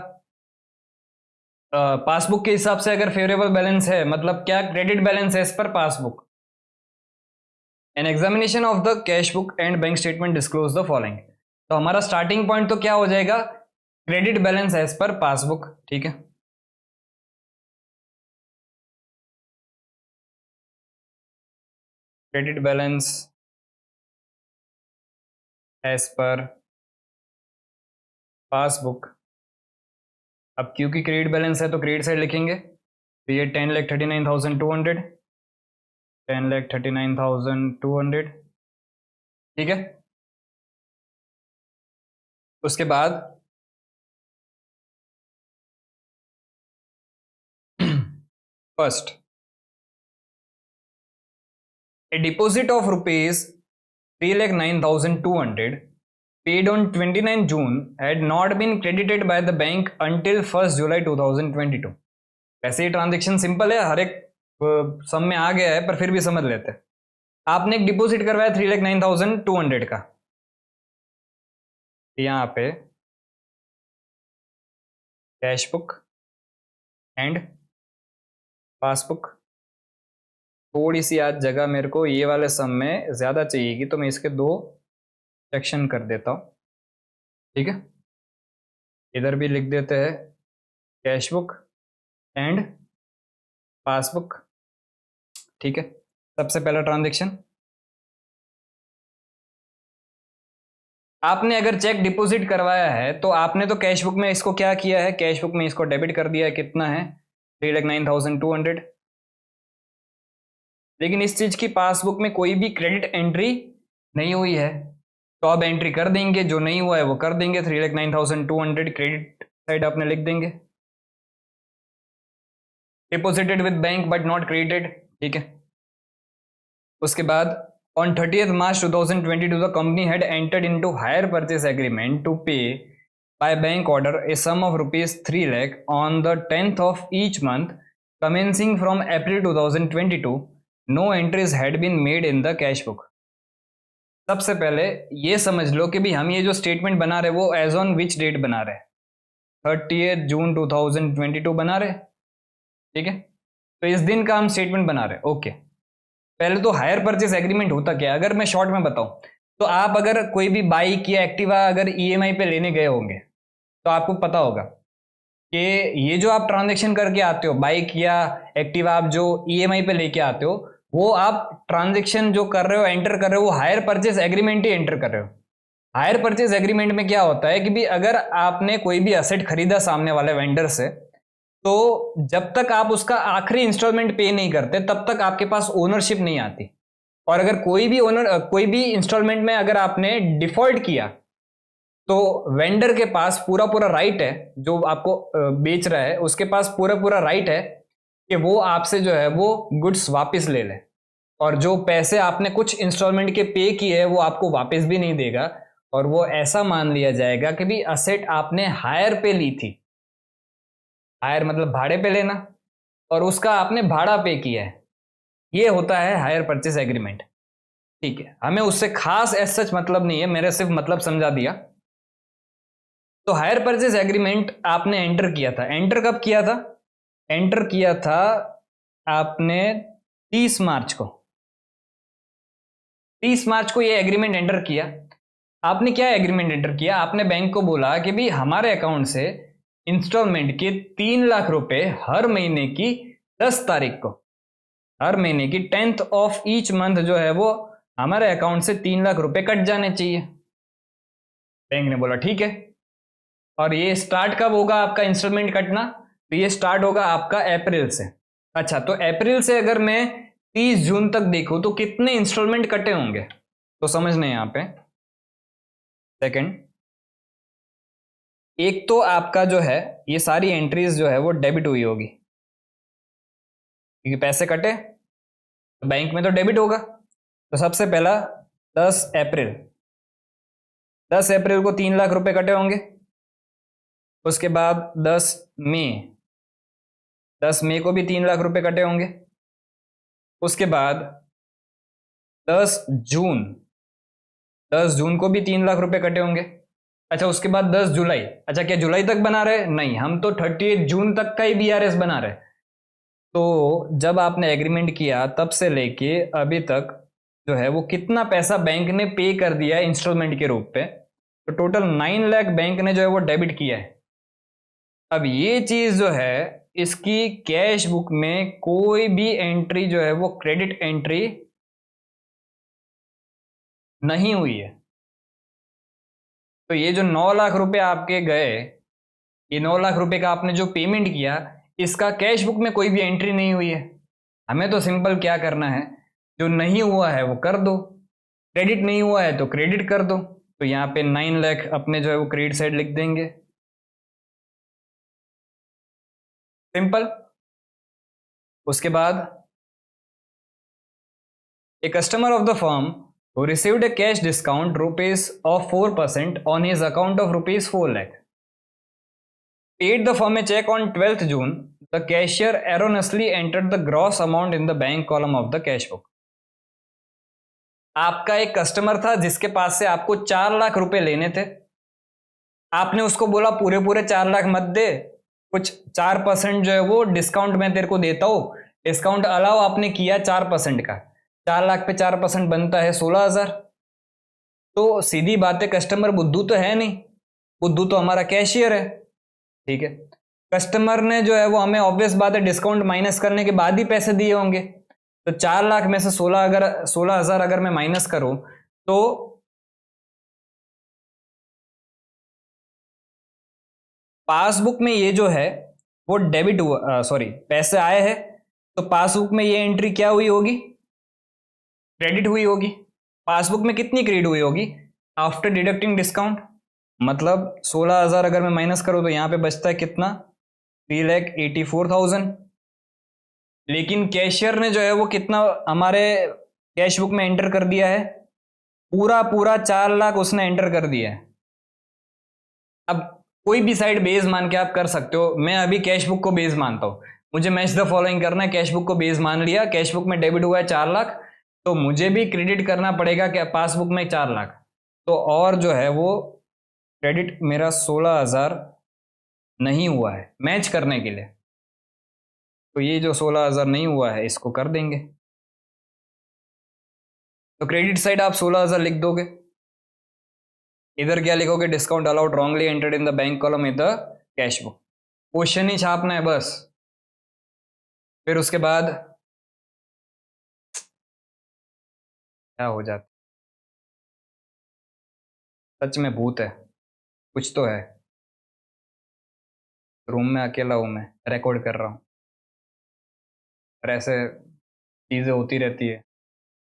S1: पासबुक के हिसाब से अगर फेवरेबल बैलेंस है मतलब क्या, क्रेडिट बैलेंस है इस पर passbook. An examination of the cash book and bank statement disclose the following. तो हमारा स्टार्टिंग पॉइंट तो क्या हो जाएगा, credit balance as per passbook. ठीक है, credit balance as per passbook. अब क्योंकि क्रेडिट बैलेंस है तो क्रेडिट साइड लिखेंगे, तो ये 10,39,200, 10,39,200। ठीक है, उसके बाद first, a deposit of rupees 3,09,200 paid on 29 June had not been credited by the bank until 1st July 2022। वैसे ही ट्रांजेक्शन सिंपल है, हर एक सम में आ गया है पर फिर भी समझ लेते हैं। आपने एक डिपॉजिट करवाया 3,09,200 का, यहां पे कैश बुक एंड पासबुक। थोड़ी सी आज जगह मेरे को ये वाले सम में ज्यादा चाहिएगी तो मैं इसके दो सेक्शन कर देता हूं। ठीक है, इधर भी लिख देते हैं कैश बुक एंड पासबुक। ठीक है, सबसे पहला ट्रांजेक्शन, आपने अगर चेक डिपॉजिट करवाया है तो आपने तो कैश बुक में इसको क्या किया है, कैश बुक में इसको डेबिट कर दिया है। कितना है, 3,09,200। लेकिन इस चीज की पासबुक में कोई भी क्रेडिट एंट्री नहीं हुई है, तो अब एंट्री कर देंगे, जो नहीं हुआ है वो कर देंगे। 3,09,200 क्रेडिट साइड आपने लिख देंगे, deposited with bank but not credited. ठीक है, उसके बाद on 30th March 2022 the company had entered into hire purchase agreement to pay by bank order a sum of rupees 3 lakh on the 10th of each month commencing from April 2022। no entries had been made in the cash book। सबसे पहले ये समझ लो कि भी हम ये जो statement बना रहे वो एज ऑन विच डेट बना रहे, 30th जून 2022 बना रहे। ठीक है, तो इस दिन का हम स्टेटमेंट बना रहे। ओके, पहले तो हायर परचेस एग्रीमेंट होता क्या है, अगर मैं शॉर्ट में बताऊं तो आप अगर कोई भी बाइक या एक्टिवा अगर ईएमआई पे लेने गए होंगे तो आपको पता होगा कि ये जो आप ट्रांजेक्शन करके आते हो, बाइक या एक्टिवा आप जो ईएमआई पे लेके आते हो, वो आप ट्रांजेक्शन जो कर रहे हो, एंटर कर रहे हो, वो हायर परचेस एग्रीमेंट ही एंटर कर रहे हो। हायर परचेस एग्रीमेंट में क्या होता है कि भी अगर आपने कोई भी असेट खरीदा सामने वाले वेंडर से, तो जब तक आप उसका आखिरी इंस्टॉलमेंट पे नहीं करते तब तक आपके पास ओनरशिप नहीं आती। और अगर कोई भी इंस्टॉलमेंट में अगर आपने डिफॉल्ट किया तो वेंडर के पास पूरा पूरा राइट है, जो आपको बेच रहा है उसके पास पूरा पूरा राइट है कि वो आपसे जो है वो गुड्स वापस ले ले, और जो पैसे आपने कुछ इंस्टॉलमेंट के पे किए हैं वो आपको वापस भी नहीं देगा। और वो ऐसा मान लिया जाएगा कि भी असेट आपने हायर पे ली थी, हायर मतलब भाड़े पे लेना, और उसका आपने भाड़ा पे किया है। ये होता है हायर परचेस एग्रीमेंट। ठीक है, हमें उससे खास एज सच मतलब नहीं है, मेरे सिर्फ मतलब समझा दिया। तो हायर परचेस एग्रीमेंट आपने एंटर किया था, एंटर कब किया था, एंटर किया था आपने 30 मार्च को, 30 मार्च को ये एग्रीमेंट एंटर किया। आपने क्या एग्रीमेंट एंटर किया? आपने बैंक को बोला कि भाई हमारे अकाउंट से इंस्टॉलमेंट के 3 लाख रुपए हर महीने की 10 तारीख को, हर महीने की 10th ऑफ ईच मंथ जो है वो हमारे अकाउंट से 3 लाख रुपए कट जाने चाहिए। बैंक ने बोला ठीक है। और ये स्टार्ट कब होगा आपका इंस्टॉलमेंट कटना? तो ये स्टार्ट होगा आपका अप्रैल से। अच्छा, तो अप्रैल से अगर मैं 30 जून तक देखूं तो कितने इंस्टॉलमेंट कटे होंगे? तो समझने यहां पे सेकंड, एक तो आपका जो है ये सारी एंट्रीज जो है वो डेबिट हुई होगी, क्योंकि पैसे कटे तो बैंक में तो डेबिट होगा। तो सबसे पहला 10 अप्रैल, 10 अप्रैल को 3 लाख रुपए कटे होंगे। उसके बाद 10 मई, 10 मई को भी 3 लाख रुपए कटे होंगे। उसके बाद 10 जून, 10 जून को भी 3 लाख रुपए कटे होंगे। अच्छा, उसके बाद 10 जुलाई। अच्छा, क्या जुलाई तक बना रहे? नहीं, हम तो 30 जून तक का ही बीआरएस बना रहे। तो जब आपने एग्रीमेंट किया तब से लेके अभी तक जो है वो कितना पैसा बैंक ने पे कर दिया है इंस्टॉलमेंट के रूप पे? तो टोटल 9 लाख बैंक ने जो है वो डेबिट किया है। अब ये चीज जो है इसकी कैश बुक में कोई भी एंट्री जो है वो क्रेडिट एंट्री नहीं हुई है। तो ये जो 9 लाख रुपए आपके गए, ये 9 लाख रुपए का आपने जो पेमेंट किया, इसका कैश बुक में कोई भी एंट्री नहीं हुई है। हमें तो सिंपल क्या करना है, जो नहीं हुआ है वो कर दो, क्रेडिट नहीं हुआ है तो क्रेडिट कर दो। तो यहाँ पे 9 लाख अपने जो है वो क्रेडिट साइड लिख देंगे, सिंपल। उसके बाद a customer of the firm who received a cash discount rupees of 4% on his account of rupees 4 lakh paid the firm a check on 12th June. The cashier erroneously entered the gross amount in the bank column of the cash book. आपका एक customer था जिसके पास से आपको 4 लाख रुपए लेने थे। आपने उसको बोला पूरे पूरे 4 लाख मत दे, कुछ 4% जो है वो डिस्काउंट मैं तेरे को देता हूं। डिस्काउंट अलाउ आपने किया 4% का, 4 लाख पे 4% बनता है 16,000। तो सीधी बात है, कस्टमर बुद्धू तो है नहीं, बुद्धू तो हमारा कैशियर है। ठीक है, कस्टमर ने जो है वो हमें ऑब्वियस बात है डिस्काउंट माइनस करने के बाद ही पैसे दिए होंगे। तो 4 लाख में से 16,000 अगर मैं माइनस करूं तो पासबुक में ये जो है वो डेबिट हुआ, सॉरी पैसे आए हैं। तो पासबुक में ये एंट्री क्या हुई होगी? क्रेडिट हुई होगी। पासबुक में कितनी क्रेडिट हुई होगी आफ्टर डिडक्टिंग डिस्काउंट? मतलब 16,000 अगर मैं माइनस करूं तो यहां पे बचता है कितना? 3,84,000। लेकिन कैशियर ने जो है वो कितना हमारे कैश बुक में एंटर कर दिया है? पूरा पूरा 4 लाख उसने एंटर कर दिया है। अब कोई भी साइड बेस मान के आप कर सकते हो, मैं अभी कैश बुक को बेस मानता हूं। मुझे मैच द फॉलोइंग करना है, कैश बुक को बेस मान लिया, कैश बुक में डेबिट हुआ है 4 लाख, तो मुझे भी क्रेडिट करना पड़ेगा क्या पासबुक में 4 लाख। तो और जो है वो क्रेडिट मेरा 16,000 नहीं हुआ है मैच करने के लिए। तो ये जो 16,000 नहीं हुआ है इसको कर देंगे। तो क्रेडिट साइड आप 16,000 लिख दोगे। इधर क्या लिखोगे? Discount allowed wrongly entered in the bank column in the cash book. Question ही छापना है बस। फिर उसके बाद क्या हो जाता? सच में भूत है, कुछ तो है। रूम में अकेला हूं, मैं रिकॉर्ड कर रहा हूं और ऐसे चीजें होती रहती है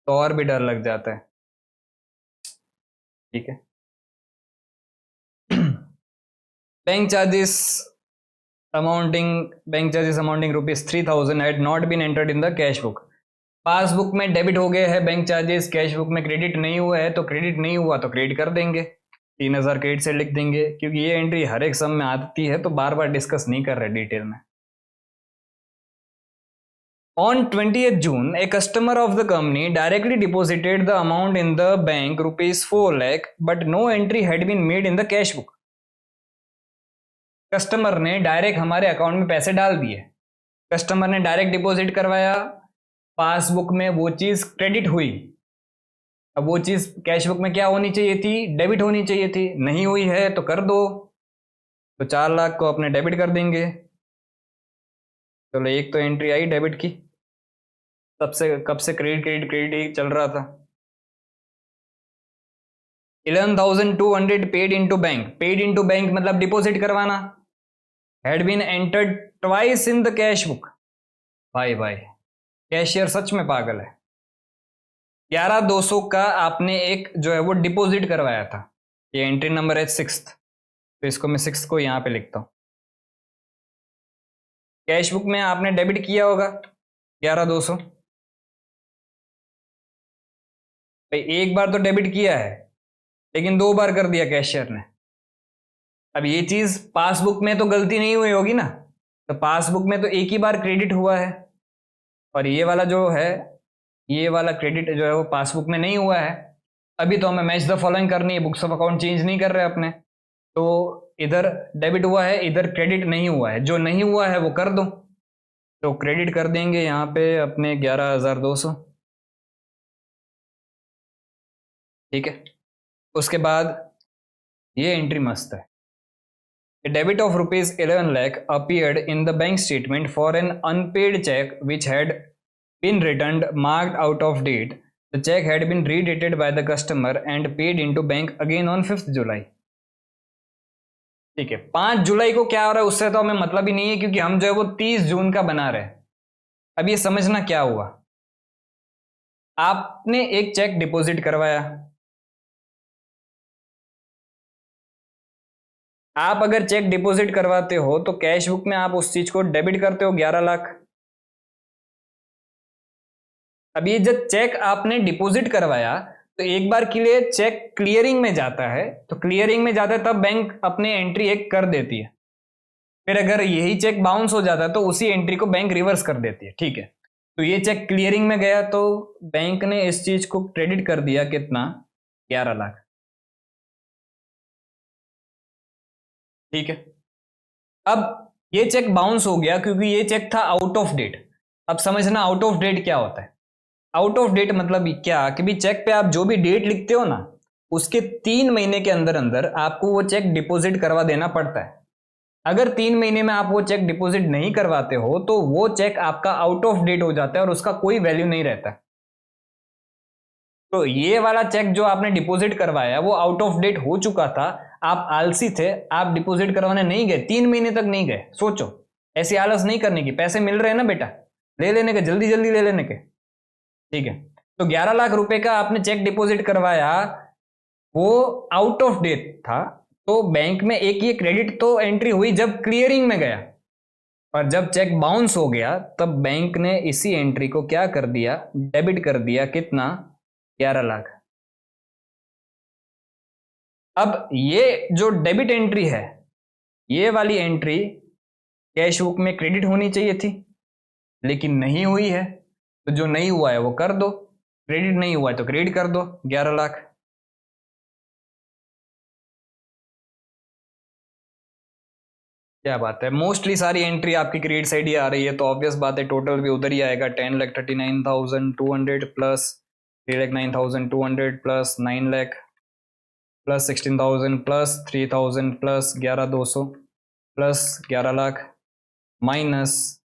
S1: तो और भी डर लग जाता है। ठीक है। Bank charges amounting ₹3,000 had not been entered in the cash book. Passbook में डेबिट हो गए हैं बैंक चार्जेस, कैश बुक में क्रेडिट नहीं हुआ है तो क्रेडिट नहीं हुआ तो क्रेडिट कर देंगे, 3,000 क्रेडिट से लिख देंगे, क्योंकि ये एंट्री हर एक सम में आती है तो बार बार डिस्कस नहीं कर रहे डिटेल में। On 20th June, a customer of the company directly deposited the amount in the bank rupees 4 lakh, but no entry had been made in the cash book. Customer ने डायरेक्ट हमारे account में पैसे डाल दिए, customer ने direct deposit करवाया, passbook में वो चीज क्रेडिट हुई। अब वो चीज कैश बुक में क्या होनी चाहिए थी, डेबिट होनी चाहिए थी, नहीं हुई है तो कर दो। तो 4 लाख को अपने डेबिट कर देंगे। चलो एक तो एंट्री आई डेबिट की। तब से कब से क्रेडिट क्रेडिट क्रेडिट ही चल रहा था। 11,200 paid into bank. Paid into bank मतलब डिपॉजिट करवाना। Had been entered twice in the cash book. भाई भाई, कैशियर सच में पागल है। 11,200 का आपने एक जो है वो डिपॉजिट करवाया था। ये एंट्री नंबर है 6th, तो इसको मैं 6th को यहां पे लिखता हूं। कैश बुक में आपने डेबिट किया होगा 11,200। भाई एक बार तो डेबिट किया है, लेकिन 2 बार कर दिया कैशियर ने। अब ये चीज पासबुक में तो गलती नहीं हुई होगी ना, तो पासबुक में तो एक ही बार क्रेडिट हुआ है, और ये वाला जो है, ये वाला क्रेडिट जो है वो पासबुक में नहीं हुआ है। अभी तो हमें मैच द फॉलोइंग करनी है, बुक्स ऑफ अकाउंट चेंज नहीं कर रहे अपने। तो इधर डेबिट हुआ है, इधर क्रेडिट नहीं हुआ है। जो नहीं हुआ है वो कर दो। तो क्रेडिट कर देंगे यहाँ पे अपने 11,200। ठीक है। उसके बाद ये एंट्री मस्त है। A debit of rupees 11 lakh appeared in the bank statement for an unpaid check which had been returned marked out of date. The check had been redated by the customer and paid into bank again on 5th July. ठीक है, 5 जुलाई को क्या हो रहा है उससे तो हमें मतलब ही नहीं है, क्योंकि हम जो है वो 30 जून का बना रहे हैं। अब ये समझना क्या हुआ। आपने एक चेक डिपॉजिट करवाया। आप अगर चेक डिपॉजिट करवाते हो तो कैश बुक में आप उस चीज को डेबिट करते हो 11 लाख। अब ये जब चेक आपने डिपॉजिट करवाया तो एक बार के लिए चेक क्लियरिंग में जाता है, तो क्लियरिंग में जाता है तब बैंक अपने एंट्री एक कर देती है। फिर अगर यही चेक बाउंस हो जाता है तो उसी एंट्री को बैंक रिवर्स कर देती है। ठीक है, तो ये चेक क्लियरिंग में गया तो बैंक ने इस चीज को क्रेडिट कर दिया, कितना, 11 लाख। ठीक है। अब ये चेक बाउंस हो गया क्योंकि ये चेक था आउट ऑफ डेट। अब समझना आउट ऑफ डेट क्या होता है। आउट ऑफ डेट मतलब क्या कि भी चेक पे आप जो भी डेट लिखते हो ना, उसके 3 महीने के अंदर अंदर आपको वो चेक डिपॉजिट करवा देना पड़ता है। अगर 3 महीने में आप वो चेक डिपॉजिट नहीं करवाते हो तो वो चेक आपका आउट ऑफ डेट हो जाता है और उसका कोई वैल्यू नहीं रहता। तो ये वाला चेक जो आपने डिपॉजिट करवाया वो आउट ऑफ डेट हो चुका था। आप आलसी थे, आप डिपॉजिट करवाने नहीं गए, 3 महीने तक नहीं गए। सोचो, ऐसी आलस नहीं करने की। पैसे मिल रहे हैं ना बेटा, ले लेने के, जल्दी जल्दी ले लेने के। ठीक है, तो 11 लाख रुपए का आपने चेक डिपॉजिट करवाया, वो आउट ऑफ डेट था, तो बैंक में एक ये क्रेडिट तो एंट्री हुई जब क्लियरिंग में गया, और जब चेक बाउंस हो गया तब बैंक ने इसी एंट्री को क्या कर दिया, डेबिट कर दिया। कितना, 11 लाख। अब ये जो डेबिट एंट्री है, ये वाली एंट्री कैश बुक में क्रेडिट होनी चाहिए थी, लेकिन नहीं हुई है। तो जो नहीं हुआ है वो कर दो, क्रेडिट नहीं हुआ है तो क्रेडिट कर दो 11 लाख। क्या बात है, मोस्टली सारी एंट्री आपकी क्रेडिट साइड ही आ रही है, तो ऑब्वियस बात है टोटल भी उधर ही आएगा। 10,39,200 plus 3,09,200 plus 9 lakh plus 16,000 plus 3,000 plus 11,200 plus 11 lakh minus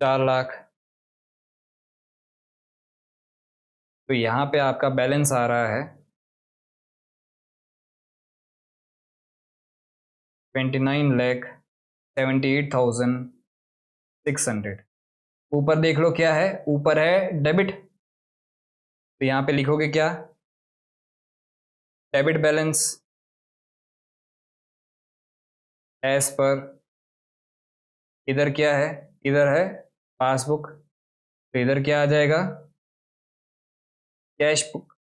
S1: 4 lakh. तो यहाँ पे आपका बैलेंस आ रहा है 29,78,600। ऊपर देख लो क्या है, ऊपर है डेबिट, तो यहाँ पे लिखोगे क्या, डेबिट बैलेंस एज पर। इधर क्या है, इधर है पासबुक, तो इधर क्या आ जाएगा, कैश बुक।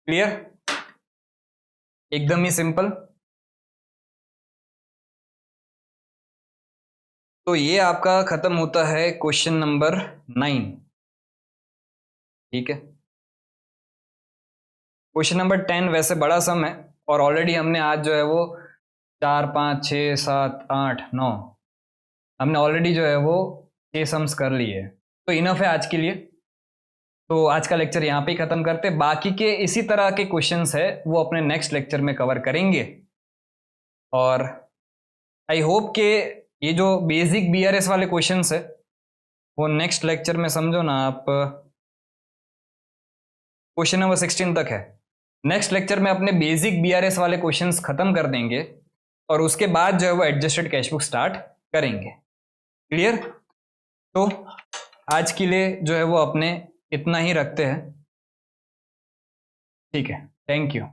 S1: क्लियर, एकदम ही सिंपल। तो ये आपका खत्म होता है क्वेश्चन नंबर 9। ठीक है, क्वेश्चन नंबर 10 वैसे बड़ा सम है, और ऑलरेडी हमने आज जो है वो 4 5 6 7 8 9 हमने ऑलरेडी जो है वो 6 सम्स कर लिए, तो इनफ है आज के लिए। तो आज का लेक्चर यहाँ पे ही खत्म करते, बाकी के इसी तरह के क्वेश्चंस है वो अपने नेक्स्ट लेक्चर में कवर करेंगे। और आई होप के ये जो बेसिक बीआरएस वाले क्वेश्चंस है वो नेक्स्ट लेक्चर में समझो ना आप, क्वेश्चन नंबर 16 तक है। नेक्स्ट लेक्चर में अपने बेसिक बीआरएस वाले क्वेश्चंस खत्म कर देंगे और उसके बाद जो है वो एडजस्टेड कैशबुक स्टार्ट करेंगे। क्लियर? तो आज के लिए जो है वो अपने इतना ही रखते हैं। ठीक है, थैंक यू।